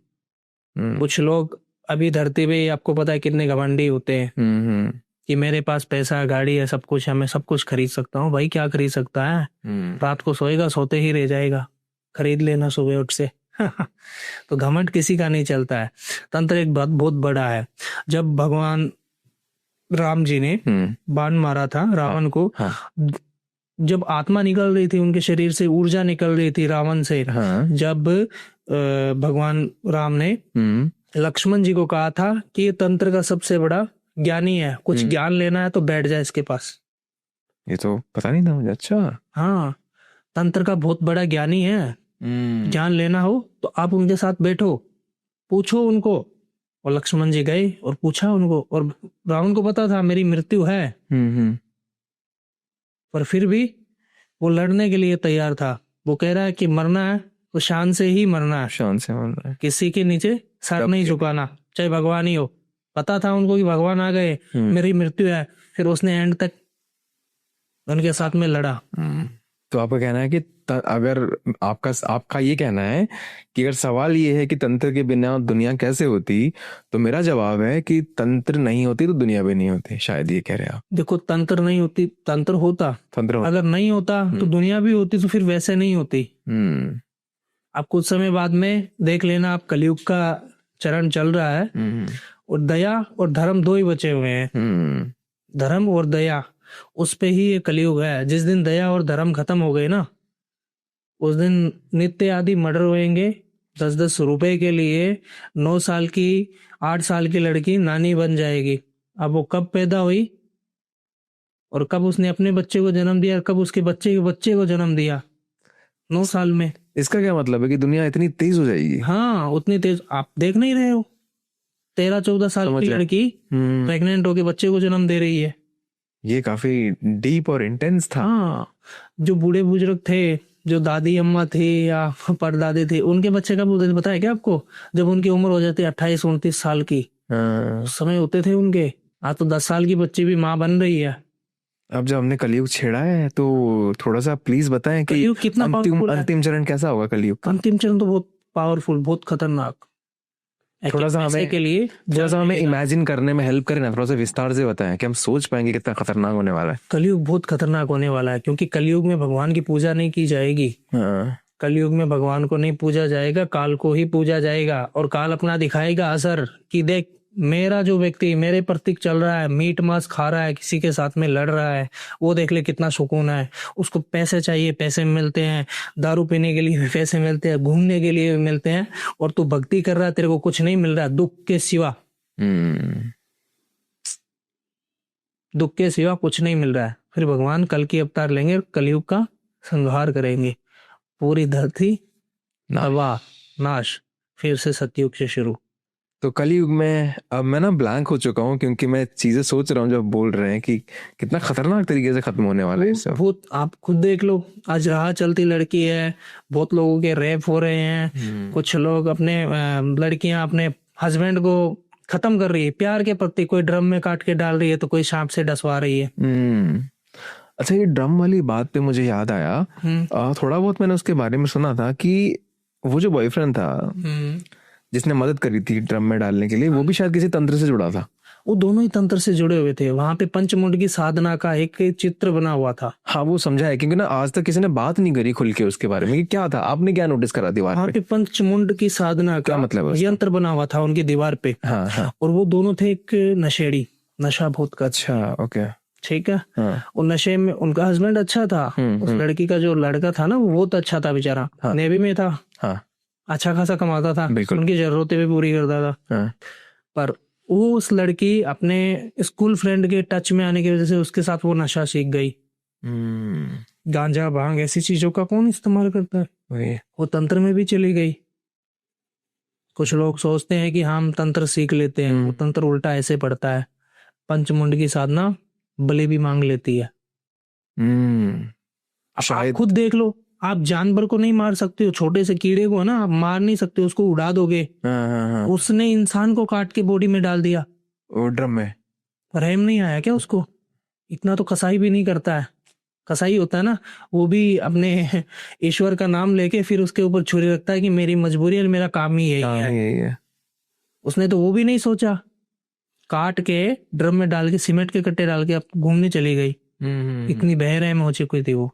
कुछ लोग अभी धरती पे आपको पता है कितने घमंडी होते हैं कि मेरे पास पैसा गाड़ी है, सब कुछ है, मैं सब कुछ खरीद सकता हूँ। भाई क्या खरीद सकता है? रात को सोएगा, सोते ही रह जाएगा, खरीद लेना सुबह उठ से। तो घमंड किसी का नहीं चलता है। तंत्र एक बात बहुत बड़ा है। जब भगवान राम जी ने बाण मारा था रावण को, जब आत्मा निकल रही थी उनके शरीर से, ऊर्जा निकल रही थी रावण से, जब भगवान राम ने लक्ष्मण जी को कहा था कि ये तंत्र का सबसे बड़ा ज्ञानी है, कुछ ज्ञान लेना है तो बैठ जाए इसके पास। ये तो पता नहीं था मुझे। अच्छा, हाँ, तंत्र का बहुत बड़ा ज्ञानी है। ज्ञान लेना हो तो आप उनके साथ बैठो, पूछो उनको। और लक्ष्मण जी गए और पूछा उनको, और रावण को पता था मेरी मृत्यु है, पर फिर भी वो लड़ने के लिए तैयार था। वो कह रहा है कि मरना है तो शान से ही मरना है, शान से मरना है, किसी के नीचे सर नहीं झुकाना, चाहे भगवान ही हो। पता था उनको कि भगवान आ गए, मेरी मृत्यु है, फिर उसने एंड तक उनके साथ में लड़ा। तो आपका कहना है कि अगर आपका ये कहना है कि अगर सवाल ये है कि तंत्र के बिना दुनिया कैसे होती, तो मेरा जवाब है कि तंत्र नहीं होती तो दुनिया भी नहीं होती। शायद ये कह रहे हैं आप। देखो, तंत्र नहीं होती, तंत्र होता, अगर नहीं होता तो दुनिया भी होती, तो फिर वैसे नहीं होती। आप कुछ समय बाद में देख लेना, आप कलयुग का चरण चल रहा है और दया और धर्म 2 ही बचे हुए हैं। धर्म और दया, उस पे ही ये कलयुग है। जिस दिन दया और धर्म खत्म हो गए ना, उस दिन नित्य आदि मर्डर होएंगे। 10-10 रुपए के लिए 9 साल की 8 साल की लड़की नानी बन जाएगी। अब वो कब पैदा हुई और कब उसने अपने बच्चे को जन्म दिया, कब उसके बच्चे के बच्चे को जन्म दिया, 9 साल में। इसका क्या मतलब है कि दुनिया इतनी तेज हो जाएगी? हाँ, उतनी तेज। आप देख नहीं रहे हो, 13-14 साल की लड़की प्रेग्नेंट होके बच्चे को जन्म दे रही है। ये काफी डीप और इंटेंस था। हाँ, जो बूढ़े बुजुर्ग थे, जो दादी अम्मा थी या परदादी थी, उनके बच्चे कब होते थे पता है क्या आपको? जब उनकी उम्र हो जाती है 28-29 साल की, उस समय होते थे उनके। आज तो 10 साल की बच्ची भी माँ बन रही है। अब जब हमने कलयुग छेड़ा है तो थोड़ा सा प्लीज बताएं कि कितना अंतिम चरण कैसा होगा कलयुग का? अंतिम चरण तो बहुत पावरफुल, बहुत खतरनाक। थोड़ा सा हमें इमेजिन करने में हेल्प करें ना, थोड़ा सा विस्तार से बताएं कि हम सोच पाएंगे कितना खतरनाक होने वाला है। कलयुग बहुत खतरनाक होने वाला है, क्योंकि कलयुग में भगवान की पूजा नहीं की जाएगी। कलयुग में भगवान को नहीं पूजा जाएगा, काल को ही पूजा जाएगा। और काल अपना दिखाएगा असर कि देख, मेरा जो व्यक्ति मेरे प्रतीक चल रहा है, मीट मांस खा रहा है, किसी के साथ में लड़ रहा है, वो देख ले कितना सुकून है। उसको पैसे चाहिए, पैसे मिलते हैं, दारू पीने के लिए भी पैसे मिलते हैं, घूमने के लिए भी मिलते हैं, और तू भक्ति कर रहा है, तेरे को कुछ नहीं मिल रहा, दुख के सिवा। दुख के सिवा कुछ नहीं मिल रहा है। फिर भगवान कल की अवतार लेंगे, कलयुग का संहार करेंगे, पूरी धरती तबाह नाश, फिर से सतयुग से शुरू। तो कलयुग में अब मैं ना ब्लैंक हो चुका हूँ, क्योंकि मैं चीजें सोच रहा हूँ जब बोल रहे हैं कि कितना खतरनाक तरीके से खत्म होने वाला है ये सब। बहुत, आप खुद देख लो, आज राह चलती लड़की है, बहुत लोगों के रेप हो रहे हैं, कुछ लोग अपने लड़कियां अपने हस्बैंड को खत्म कर रही है प्यार के प्रति, कोई ड्रम में काट के डाल रही है तो कोई सांप से डसवा रही है। अच्छा, ये ड्रम वाली बात पे मुझे याद आया, थोड़ा बहुत मैंने उसके बारे में सुना था कि वो जो बॉयफ्रेंड था जिसने मदद करी थी ड्रम में डालने के लिए, वो भी शायद किसी तंत्र से जुड़ा था। वो दोनों ही तंत्र से जुड़े हुए थे। वहां पे पंचमुंड की साधना का एक चित्र बना हुआ था। हाँ, वो समझा है, क्योंकि ना आज तक किसी ने बात नहीं करी खुल के उसके बारे में कि क्या था। आपने क्या नोटिस करा दीवार वहां पे? पे पंचमुंड की साधना क्या का मतलब है उसका? यंत्र बना हुआ था उनकी दीवार पे। हाँ हाँ, और वो दोनों थे एक नशेड़ी, नशा बहुत का। अच्छा, ओके, ठीक है। हाँ, और नशे में उनका हस्बैंड अच्छा था, उस लड़की का जो लड़का था ना वो बहुत अच्छा था बेचारा, नेवी में था, हाँ, अच्छा खासा कमाता था, बिल्कुल। उनकी जरूरतें भी पूरी करता था। हाँ, पर वो उस लड़की अपने स्कूल फ्रेंड के टच में आने की वजह से उसके साथ वो नशा सीख गई। गांजा भांग ऐसी चीजों का कौन इस्तेमाल करता है, वही। वो तंत्र में भी चली गई। कुछ लोग सोचते हैं कि हम तंत्र सीख लेते हैं, वो तंत्र उल्टा ऐसे पड़ता है। पंचमुंड की साधना बलि भी मांग लेती है। आप शायद खुद देख लो, आप जानवर को नहीं मार सकते हो, छोटे से कीड़े को ना आप मार नहीं सकते, उसको उड़ा दोगे। हाँ हाँ हाँ, उसने इंसान को काट के बॉडी में डाल दिया, वो ड्रम में रहम नहीं आया क्या उसको? इतना तो कसाई भी नहीं करता है। कसाई होता है ना, वो भी अपने ईश्वर का नाम लेके फिर उसके ऊपर छुरी रखता है कि मेरी मजबूरी है, मेरा काम ही यही है। यही है। उसने तो वो भी नहीं सोचा, काट के ड्रम में डाल के सीमेंट के कट्टे डाल के अब घूमने चली गई। इतनी बेरहम हो चुकी थी वो।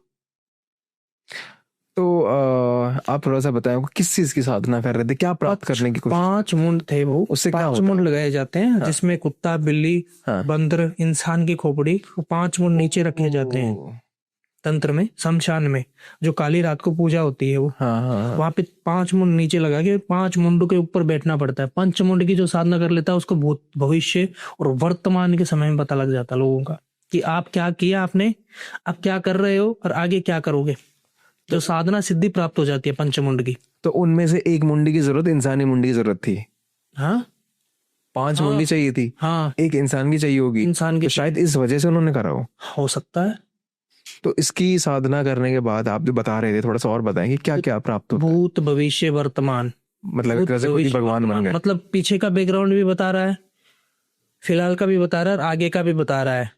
तो आप थोड़ा सा बताएं, वो किस चीज की साधना कर रहे थे, क्या प्राप्त करने की कोशिश? 5 मुंड थे वो, उससे क्या 5 होता मुंड लगाए जाते हैं, जिसमें कुत्ता, बिल्ली, हाँ। बंदर, इंसान की खोपड़ी, वो 5 मुंड नीचे रखे जाते हैं तंत्र में, शमशान में जो काली रात को पूजा होती है वो। हाँ, वहां पे 5 मुंड नीचे लगा के 5 मुंडों के ऊपर बैठना पड़ता है। पंचमुंड की जो साधना कर लेता है उसको भूत, भविष्य और वर्तमान के समय में पता लग जाता है लोगों का कि आप क्या किया आपने, आप क्या कर रहे हो और आगे क्या करोगे। जो साधना सिद्धि प्राप्त हो जाती है पंचमुंड की। तो उनमें से एक मुंडी की जरूरत, इंसानी मुंडी की जरूरत थी। हाँ, 5 मुंडी चाहिए थी, हाँ, एक इंसान की चाहिए होगी। इंसान की तो शायद इस वजह से उन्होंने करा हो सकता है। तो इसकी साधना करने के बाद आप जो बता रहे थे, थोड़ा सा और बताएं कि क्या क्या प्राप्त होता है? भूत, भविष्य, वर्तमान, मतलब एक तरह से खुद ही भगवान बन गए। मतलब पीछे का बैकग्राउंड भी बता रहा है, फिलहाल का भी बता रहा है और आगे का भी बता रहा है।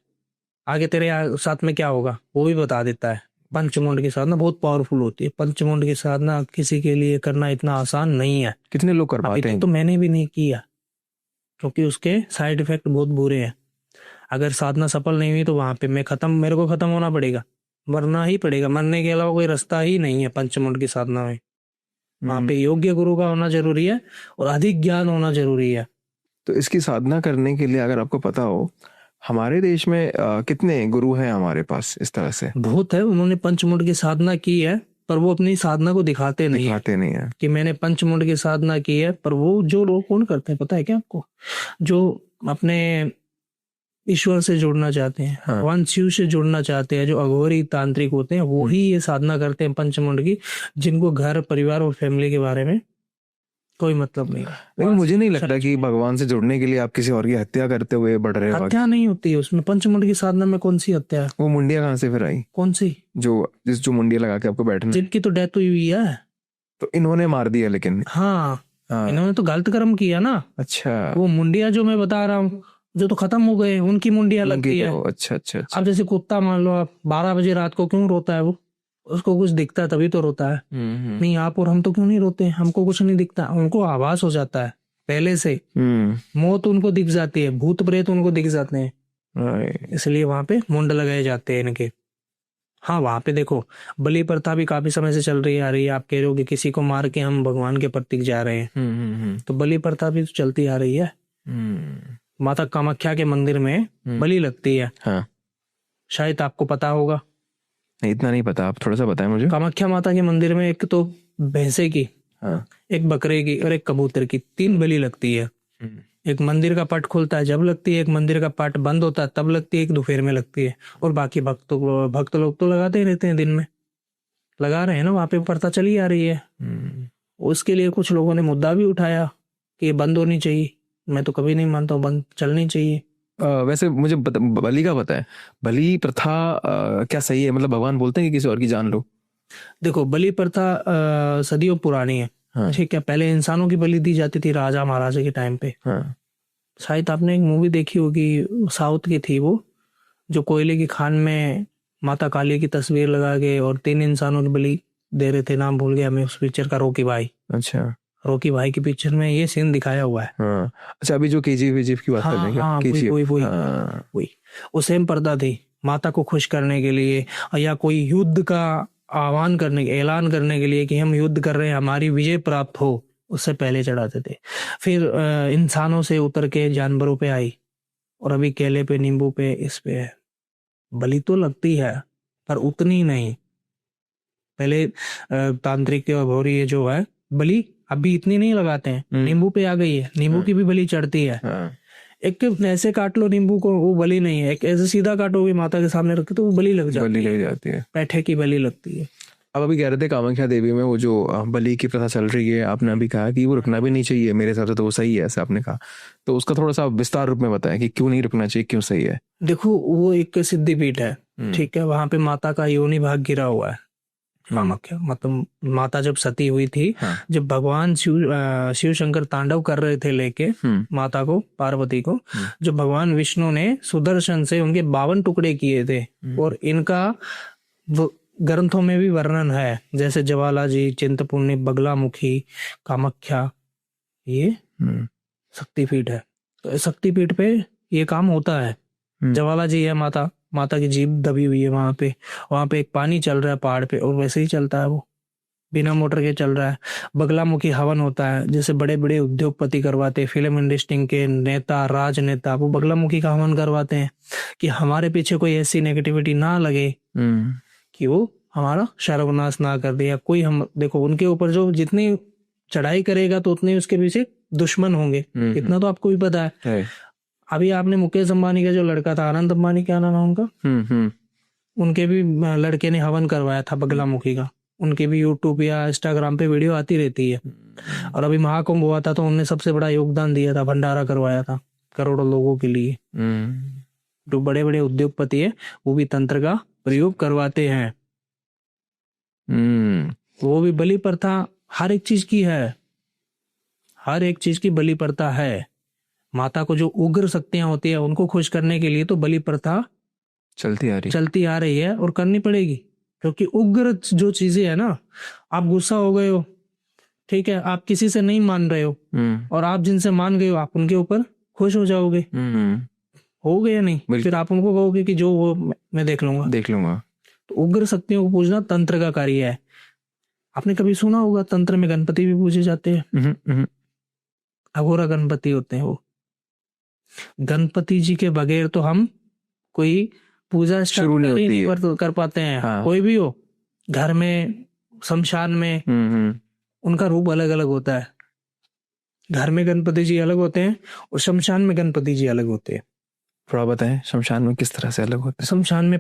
आगे तेरे साथ में क्या होगा वो भी बता देता है। पंचमुंड की साधना बहुत पावरफुल होती है। पंचमुंड की साधना किसी के लिए करना इतना आसान नहीं है। कितने लोग कर पाते हैं? तो मैंने भी नहीं किया, क्योंकि उसके साइड इफेक्ट बहुत बुरे हैं। अगर साधना सफल नहीं हुई तो वहां पे मेरे को खत्म होना पड़ेगा, मरना ही पड़ेगा। मरने के अलावा कोई रास्ता ही नहीं है पंचमुंड की साधना में। वहां पे योग्य गुरु का होना जरूरी है और अधिक ज्ञान होना जरूरी है। तो इसकी साधना करने के लिए अगर आपको पता हो, हमारे देश में कितने गुरु हैं हमारे पास इस तरह से? बहुत है, उन्होंने पंचमुंड की साधना की है पर वो अपनी साधना को दिखाते नहीं है कि मैंने पंचमुंड की साधना की है। पर वो जो लोग कौन करते हैं पता है क्या आपको? जो अपने ईश्वर से जुड़ना चाहते हैं, भगवान शिव से जुड़ना चाहते हैं, जो अघोरी तांत्रिक होते हैं, वो ही ये साधना करते हैं पंचमुंड की, जिनको घर, परिवार और फैमिली के बारे में कोई मतलब नहीं। लेकिन मुझे नहीं लगता कि भगवान से जुड़ने के लिए आप किसी और की हत्या करते हुए बढ़ रहे हो। हत्या नहीं होती है उसमें, पंचमुंड की साधना में कौन सी हत्या है? वो मुंडिया कहाँ से फिर आई? कौन सी? जो मुंडिया लगा के आपको बैठना, जिनकी तो डेथ हुई है। तो इन्होंने मार दिया लेकिन। हाँ, इन्होंने तो गलत कर्म किया ना। अच्छा, वो मुंडिया जो मैं बता रहा हूँ, जो तो खत्म हो गए, उनकी मुंडिया लगती है। अच्छा अच्छा अच्छा। अब जैसे कुत्ता मान लो, आप 12 बजे रात को क्यों रोता है? वो उसको कुछ दिखता है तभी तो रोता है। नहीं, आप और हम तो क्यों नहीं रोते? हमको कुछ नहीं दिखता, उनको आभास हो जाता है पहले से। मौत उनको दिख जाती है, भूत प्रेत उनको दिख जाते हैं, इसलिए वहां पे मुंड लगाए जाते हैं इनके। हाँ, वहां पे देखो बलि प्रथा भी काफी समय से चल रही आ रही है। आप कह रहे हो कि किसी को मार के हम भगवान के प्रतीक जा रहे हैं, तो बलि प्रथा भी चलती आ रही है। माता कामाख्या के मंदिर में बलि लगती है। हाँ, शायद आपको पता होगा। इतना नहीं पता, आप थोड़ा सा बताएं मुझे। कामाख्या माता के मंदिर में एक तो भैंसे की, एक बकरे की और एक कबूतर की 3 बलि लगती है। एक मंदिर का पट खुलता है जब लगती है, एक मंदिर का पट बंद होता है तब लगती है, एक दोपहर में लगती है। और बाकी भक्त लोग तो लगाते ही रहते हैं, दिन में लगा रहे हैं ना, वहां पे प्रथा चली आ रही है। उसके लिए कुछ लोगों ने मुद्दा भी उठाया कि ये बंद होनी चाहिए। मैं तो कभी नहीं मानता हूँ, बंद चलनी चाहिए। वैसे मुझे बलि का पता है, बलि प्रथा क्या सही है? मतलब भगवान बोलते हैं कि किसी और की जान लो? देखो, बलि प्रथा सदियों पुरानी है। हाँ ठीक है, पहले इंसानों की बलि दी जाती थी राजा महाराजा के टाइम पे। हाँ शायद आपने एक मूवी देखी होगी, साउथ की थी वो, जो कोयले की खान में माता काली की तस्वीर लगा के और 3 इंसानों की बलि दे रहे थे। नाम भूल गया मैं उस पिक्चर का। रॉकी भाई। अच्छा रॉकी भाई की पिक्चर में ये सीन दिखाया हुआ है। हाँ। अच्छा, अभी जो केजीएफ की बात कर रहे हाँ हैं क्या? हाँ, वही केजीएफ, वही वही हाँ वही। वो सेम पर्दा थी, माता को खुश करने के लिए या कोई युद्ध का आह्वान करने, ऐलान करने के लिए कि हम युद्ध कर रहे हैं, हमारी विजय प्राप्त हो, उससे पहले चढ़ाते थे। फिर इंसानों से उतर के जानवरों पे आई, और अभी केले पे, नींबू पे, इस पे है। बलि तो लगती है पर उतनी नहीं। पहले तांत्रिक और भौरी ये जो है बलि अभी इतनी नहीं लगाते हैं। नींबू पे आ गई है, नींबू की भी बलि चढ़ती है। हाँ। एक ऐसे काट लो नींबू को, वो बलि नहीं है। एक ऐसे सीधा काटोगे माता के सामने रख के, तो वो बलि लग जाती बलि है। लग जाती है। पैठे की बलि लगती है। अब अभी कह रहे थे कामाख्या देवी में वो जो बलि की प्रथा चल रही है, आपने अभी कहा कि वो रुकना भी नहीं चाहिए, मेरे हिसाब से तो वो सही है, ऐसा आपने कहा। तो उसका थोड़ा सा विस्तार रूप में बताएं कि क्यों नहीं रुकना चाहिए, क्यों सही है? देखो, वो एक सिद्धिपीठ है। ठीक है, वहां पे माता का योनि भाग गिरा हुआ है। कामाख्या मतलब माता जब सती हुई थी, हाँ। जब भगवान शिव शंकर तांडव कर रहे थे लेके माता को, पार्वती को, जो भगवान विष्णु ने सुदर्शन से उनके 52 टुकड़े किए थे। और इनका ग्रंथों में भी वर्णन है, जैसे ज्वाला जी, चिंतपूर्णी, बगलामुखी, कामाख्या, ये शक्तिपीठ है। तो इस शक्तिपीठ पे ये काम होता है। ज्वाला जी है माता, माता की जीभ दबी हुई है वहां पे एक पानी चल रहा है पहाड़ पे, और वैसे ही चलता है वो, बिना मोटर के चल रहा है। बगलामुखी हवन होता है, जैसे बड़े बड़े उद्योगपति करवाते, फिल्म इंडस्ट्री के नेता, राजनेता, वो बगलामुखी का हवन करवाते हैं कि हमारे पीछे कोई ऐसी नेगेटिविटी ना लगे कि वो हमारा सर्वनाश ना कर दे। या कोई, हम देखो उनके ऊपर जो जितनी चढ़ाई करेगा तो उतने उसके पीछे दुश्मन होंगे, इतना तो आपको भी पता है। अभी आपने मुकेश अंबानी का जो लड़का था, आनंद अंबानी, क्या नाम है उनका, उनके भी लड़के ने हवन करवाया था बगलामुखी का। उनके भी यूट्यूब या इंस्टाग्राम पे वीडियो आती रहती है। और अभी महाकुंभ हुआ था तो उन्होंने सबसे बड़ा योगदान दिया था, भंडारा करवाया था करोड़ों लोगों के लिए। जो बड़े बड़े उद्योगपति है वो भी तंत्र का प्रयोग करवाते हैं। वो भी बलि प्रथा हर एक चीज की है, हर एक चीज की बलि प्रथा है। माता को जो उग्र शक्तियां होती है उनको खुश करने के लिए तो बलि प्रथा चलती आ रही है और करनी पड़ेगी। क्योंकि उग्र जो चीजें है ना, आप गुस्सा हो गए हो, ठीक है, आप किसी से नहीं मान रहे हो, और आप जिनसे मान गए हो आप उनके ऊपर खुश हो जाओगे, हो गया नहीं, फिर आप उनको कहोगे कि जो वो मैं देख लूंगा। तो उग्र शक्तियों को पूजना तंत्र का कार्य है। आपने कभी सुना होगा तंत्र में गणपति भी पूजे जाते हैं। अघोरा गणपति होते हैं वो। गणपति जी के बगैर तो हम कोई पूजा शुरू नहीं कर पाते हैं। हाँ। कोई भी हो, घर में, शमशान में, उनका रूप अलग अलग होता है। घर में गणपति जी अलग होते हैं और शमशान में गणपति जी अलग होते हैं। थोड़ा बताएं, शमशान में किस तरह से अलग होते हैं? शमशान में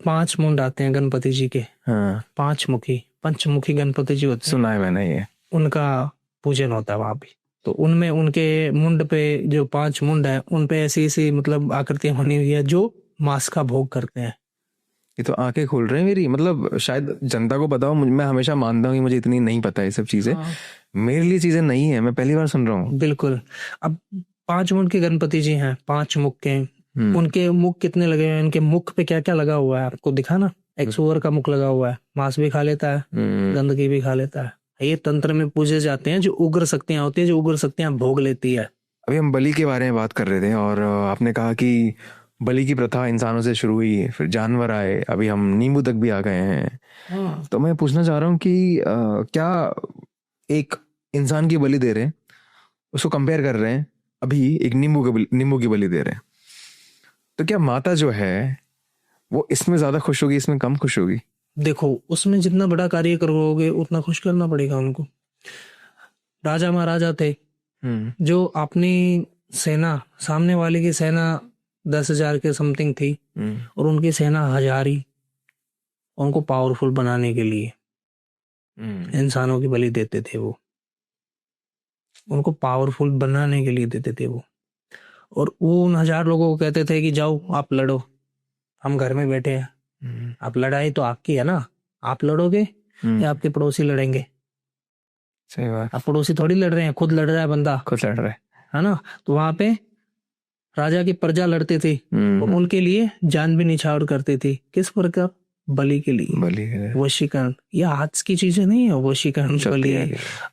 5 मुंड आते हैं गणपति जी के। हाँ। 5 मुखी, पंचमुखी गणपति जी होते हैं। सुना है मैंने ये। उनका पूजन होता है वहां भी। तो उनमें उनके मुंड पे जो 5 मुंड है उन पे ऐसी ऐसी मतलब आकृतियां बनी हुई है जो मांस का भोग करते हैं। ये तो आंखें खोल रहे हैं मेरी। मतलब शायद जनता को पता हो, मैं हमेशा मानता हूँ कि मुझे इतनी नहीं पता ये सब चीजें। हाँ। मेरे लिए चीजें नहीं है, मैं पहली बार सुन रहा हूँ। बिल्कुल। अब 5 मुंड के गणपति जी हैं, 5 मुख के। उनके मुख कितने लगे हैं, उनके मुख पे क्या क्या लगा हुआ है आपको दिखा ना। एक सुअर का मुख लगा हुआ है, मांस भी खा लेता है, गंदगी भी खा लेता है। ये तंत्र में पूजे जाते हैं जो उग्र शक्तियां होती है, जो उग्र शक्तियां भोग लेती है। अभी हम बलि के बारे में बात कर रहे थे और आपने कहा कि बलि की प्रथा इंसानों से शुरू हुई, फिर जानवर आए, अभी हम नींबू तक भी आ गए हैं। हाँ। तो मैं पूछना चाह रहा हूँ कि क्या एक इंसान की बलि दे रहे हैं, उसको कंपेयर कर रहे हैं, अभी एक नींबू की बलि दे रहे हैं, तो क्या माता जो है वो इसमें ज्यादा खुश होगी, इसमें कम खुश होगी? देखो, उसमें जितना बड़ा कार्य करोगे उतना खुश करना पड़ेगा उनको। राजा महाराजा थे जो अपनी सेना, सामने वाले की सेना 10,000 के समथिंग थी और उनकी सेना 1000 ही, उनको पावरफुल बनाने के लिए इंसानों की बलि देते थे वो। उनको पावरफुल बनाने के लिए देते थे वो। और वो उन 1000 लोगों को कहते थे कि जाओ आप लड़ो, हम घर में बैठे हैं, आप लड़ाई तो आपकी है ना, आप लड़ोगे या आपके पड़ोसी लड़ेंगे? सही बात। अब पड़ोसी थोड़ी लड़ रहे हैं, खुद लड़ रहा है बंदा, खुद लड़ रहे है ना। तो वहां पे राजा की प्रजा लड़ती थी और उनके लिए जान भी निछावर करती थी। किस प्रकार? बलि के लिए, बलि है। वशीकरण। ये आज की चीजें नहीं है, वशीकरण, बलि।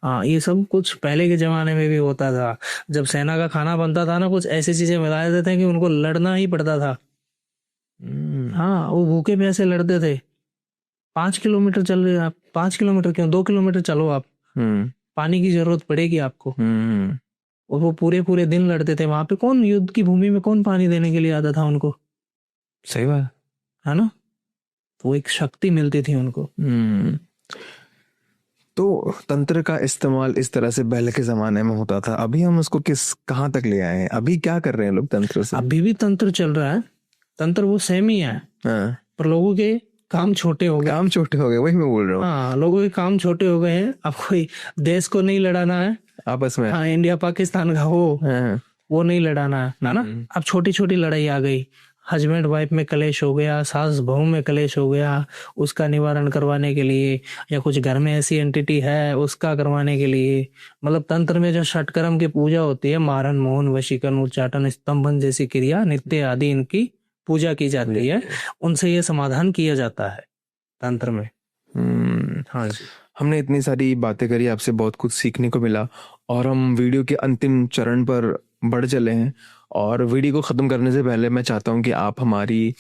हाँ, ये सब कुछ पहले के जमाने में भी होता था। जब सेना का खाना बनता था ना, कुछ ऐसी चीजें मिला देते थे कि उनको लड़ना ही पड़ता था। हाँ, वो भूखे प्यासे लड़ते थे। 5 किलोमीटर चल रहे आप, 5 किलोमीटर क्यों, 2 किलोमीटर चलो आप, पानी की जरूरत पड़ेगी आपको। और वो पूरे पूरे दिन लड़ते थे। वहां पे कौन, युद्ध की भूमि में कौन पानी देने के लिए आता था उनको? सही बात है ना। तो वो एक शक्ति मिलती थी उनको। तो तंत्र का इस्तेमाल इस तरह से पहले के जमाने में होता था। अभी हम उसको कहाँ तक ले आए हैं? अभी क्या कर रहे हैं लोग तंत्र से? अभी भी तंत्र चल रहा है, तंत्र वो सेम ही है। हाँ। पर लोगों के काम छोटे हो गए। काम छोटे हो गए, वही मैं बोल रहा हूँ। हाँ, लोगों के काम छोटे हो गए हैं। अब कोई देश को नहीं लड़ाना है आपस में। हाँ, इंडिया पाकिस्तान का वो नहीं लड़ाना है ना। अब छोटी छोटी लड़ाई आ गई। हस्बैंड वाइफ में कलेश हो गया, सास बहू में कलेश हो गया, उसका निवारण करवाने के लिए, या कुछ घर में ऐसी एंटिटी है उसका करवाने के लिए। मतलब तंत्र में जो षटकर्म की पूजा होती है, मारण, मोहन, वशीकरण, उच्चाटन, स्तंभन जैसी क्रिया, नित्य आदि, इनकी पूजा की जाती है। उनसे ये समाधान किया जाता है तंत्र में। हाँ जी। हमने इतनी सारी बातें करी, आपसे बहुत कुछ सीखने को मिला और हम वीडियो के अंतिम चरण पर बढ़ चले हैं। और वीडियो को ख़त्म करने से पहले मैं चाहता हूं कि आप हमारी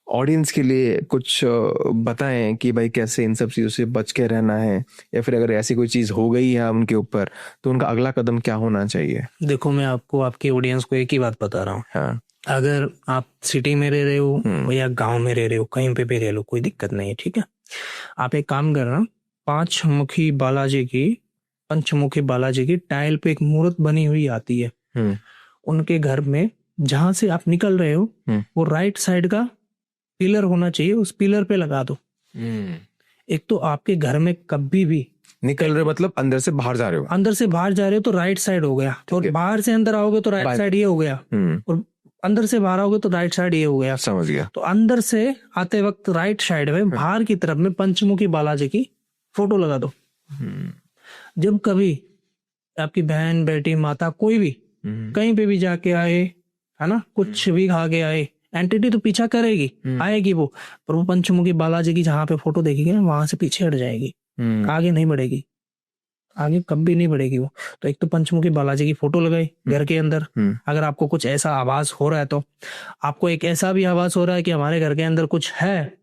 ऑडियंस के लिए कुछ बताएं कि भाई कैसे इन सब चीज़ों से बच के रहना है, या फिर अगर ऐसी कोई चीज़ हो गई है उनके ऊपर तो उनका अगला कदम क्या होना चाहिए। देखो, मैं आपको, आपकी ऑडियंस को एक ही बात बता रहा हूँ। हाँ। अगर आप सिटी में रह रहे हो या गांव में रह रहे हो, कहीं पे भी रह लो, कोई दिक्कत नहीं है, ठीक है। आप एक काम करना, पंचमुखी बालाजी की टाइल पे एक मूर्त बनी हुई आती है। उनके घर में जहां से आप निकल रहे हो वो राइट साइड का पिलर होना चाहिए, उस पिलर पे लगा दो। एक तो आपके घर में कभी भी निकल रहे मतलब अंदर से बाहर जा रहे हो, अंदर से बाहर जा रहे हो तो राइट साइड हो गया, और बाहर से अंदर आओगे तो राइट साइड ये हो गया, और अंदर से बाहर आओगे तो राइट साइड ये हो गया। समझ गया। तो अंदर से आते वक्त राइट साइड में बाहर की तरफ में पंचमुखी बालाजी की फोटो लगा दो। जब कभी आपकी बहन, बेटी, माता, कोई भी कहीं पे भी जाके आए, है ना, कुछ भी खा के आए, एंटिटी तो पीछा करेगी, आएगी वो, पर वो पंचमुखी बालाजी की जहां पे फोटो देखेगी ना, वहां से पीछे हट जाएगी, आगे नहीं बढ़ेगी, आगे कभी नहीं बढ़ेगी वो। तो एक तो पंचमुखी बालाजी की फोटो लगाई घर के अंदर। अगर आपको कुछ ऐसा आभास हो रहा है, तो आपको एक ऐसा भी आभास हो रहा है कि हमारे घर के अंदर कुछ है,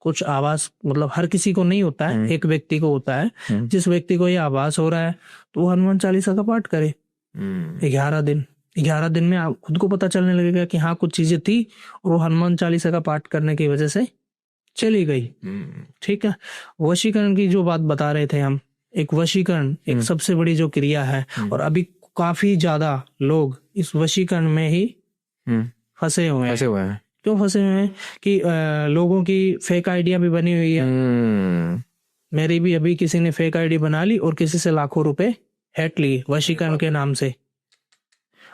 कुछ आवाज, मतलब हर किसी को नहीं होता है, एक व्यक्ति को होता है। जिस व्यक्ति को ये आवाज हो रहा है तो वो हनुमान चालीसा का पाठ करे 11 दिन में आप खुद को पता चलने लगेगा कि हाँ कुछ चीजें थी, और वो हनुमान चालीसा का पाठ करने की वजह से चली गई। ठीक है। वशीकरण की जो बात बता रहे थे हम, एक वशीकरण एक सबसे बड़ी जो क्रिया है, और अभी काफी ज्यादा लोग इस वशीकरण में ही फंसे हुए हैं। क्यों फंसे हुए हैं? कि लोगों की फेक आइडिया भी बनी हुई है। मेरी भी अभी किसी ने फेक आईडी बना ली और किसी से लाखों रुपए हैट लिए वशीकरण के नाम से।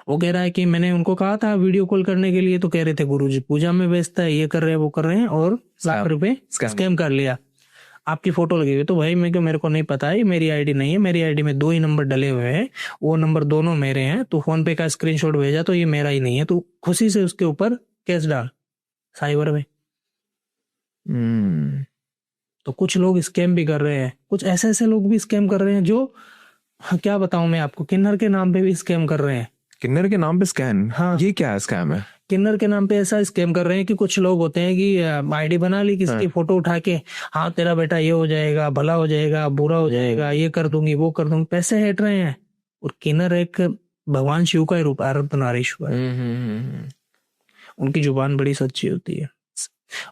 वो कह रहा है कि मैंने उनको कहा था वीडियो कॉल करने के लिए, तो कह रहे थे गुरुजी पूजा में व्यस्त है, ये कर रहे हैं, वो कर रहे हैं, और लाख रुपए स्कैम कर लिया। आपकी फोटो लगी हुई, तो भाई मैं क्यों, मेरे को नहीं पता है, मेरी आईडी नहीं है, मेरी आईडी में 2 ही नंबर डले हुए हैं, वो नंबर दोनों मेरे हैं, तो फोन पे का स्क्रीनशॉट भेजा तो ये मेरा ही नहीं है, तो खुशी से उसके ऊपर केस डाल साइबर में। तो कुछ लोग स्कैम भी कर रहे हैं, कुछ ऐसे लोग भी स्कैम कर रहे हैं जो, क्या बताऊं मैं आपको, किन्नर के नाम पे भी स्कैम कर रहे हैं। किन्नर के नाम पे स्कैम? हाँ। ये क्या है स्कैम है? किन्नर के नाम पे ऐसा स्कैम कर रहे हैं कि कुछ लोग होते हैं कि आईडी बना ली किसी की, फोटो उठा के, हाँ तेरा बेटा ये हो जाएगा, भला हो जाएगा, बुरा हो जाएगा, ये कर दूंगी, वो कर दूंगी, पैसे हट रहे हैं। और किन्नर एक भगवान शिव का रूप, अर्धनारीश्वर। उनकी जुबान बड़ी सच्ची होती है,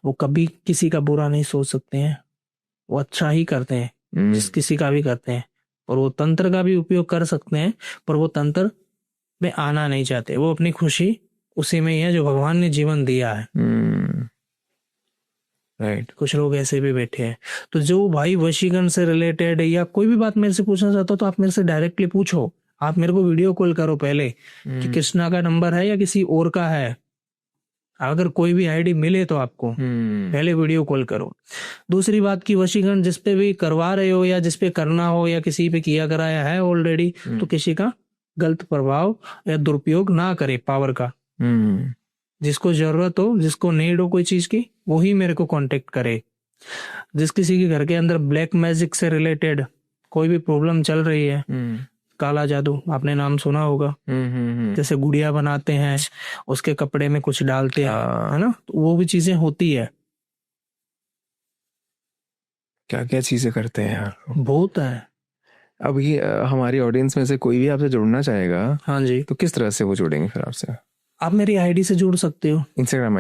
वो कभी किसी का बुरा नहीं सोच सकते हैं, वो अच्छा ही करते हैं, जिस किसी का भी करते हैं। और वो तंत्र का भी उपयोग कर सकते हैं, पर वो तंत्र में आना नहीं चाहते, वो अपनी खुशी उसी में ही है जो भगवान ने जीवन दिया है। राइट। कुछ लोग ऐसे भी बैठे हैं। तो जो भाई वशीकरण से रिलेटेड या कोई भी बात मेरे से पूछना चाहता हो तो आप मेरे से डायरेक्टली पूछो। आप मेरे को वीडियो कॉल करो पहले कि कृष्णा का नंबर है या किसी और का है। अगर कोई भी आईडी मिले तो आपको पहले वीडियो कॉल करो। दूसरी बात की वशीकरण जिस पे भी करवा रहे हो या जिस पे करना हो या किसी पे किया कराया है ऑलरेडी, तो किसी का गलत प्रभाव या दुरुपयोग ना करे पावर का। जिसको जरूरत हो, जिसको नीड हो कोई चीज की, वही मेरे को कांटेक्ट करे। जिस किसी के घर के अंदर ब्लैक मैजिक से रिलेटेड कोई भी प्रॉब्लम चल रही है, काला जादू आपने नाम सुना होगा, जैसे गुड़िया बनाते हैं उसके कपड़े में कुछ डालते हैं, है ना, तो वो भी चीजें होती है। क्या क्या चीजें करते हैं यार, बहुत है। अभी हमारी ऑडियंस में से कोई भी आपसे जुड़ना चाहेगा, हाँ जी, तो किस तरह से वो जुड़ेंगे फिर आपसे? आप मेरी आईडी से जुड़ सकते हो, इंस्टाग्राम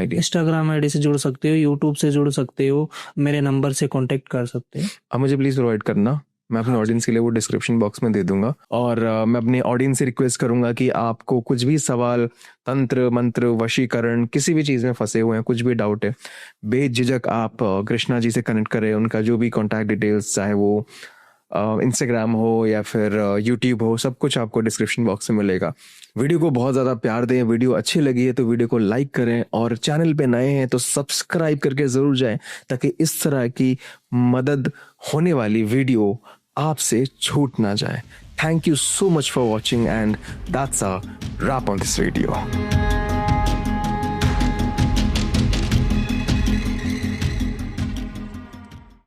आईडी से जुड़ सकते हो, यूट्यूब से जुड़ सकते हो, मेरे नंबर से कांटेक्ट कर सकते हो। आप मुझे प्लीज प्रोवाइड करना, मैं अपने ऑडियंस के लिए वो डिस्क्रिप्शन बॉक्स में दे दूंगा। और मैं अपनी ऑडियंस से रिक्वेस्ट करूंगा कि आपको कुछ भी सवाल, तंत्र मंत्र, वशीकरण, किसी भी चीज़ में फंसे हुए हैं, कुछ भी डाउट है, बेझिझक आप कृष्णा जी से कनेक्ट करें। उनका जो भी कॉन्टैक्ट डिटेल्स, चाहे वो इंस्टाग्राम हो या फिर यूट्यूब हो, सब कुछ आपको डिस्क्रिप्शन बॉक्स में मिलेगा। वीडियो को बहुत ज़्यादा प्यार दें, वीडियो अच्छी लगी है तो वीडियो को लाइक करें, और चैनल पे नए हैं तो सब्सक्राइब करके ज़रूर जाएं, ताकि इस तरह की मदद होने वाली वीडियो आपसे छूट ना जाए। Thank you so much for watching, and that's a wrap on this video.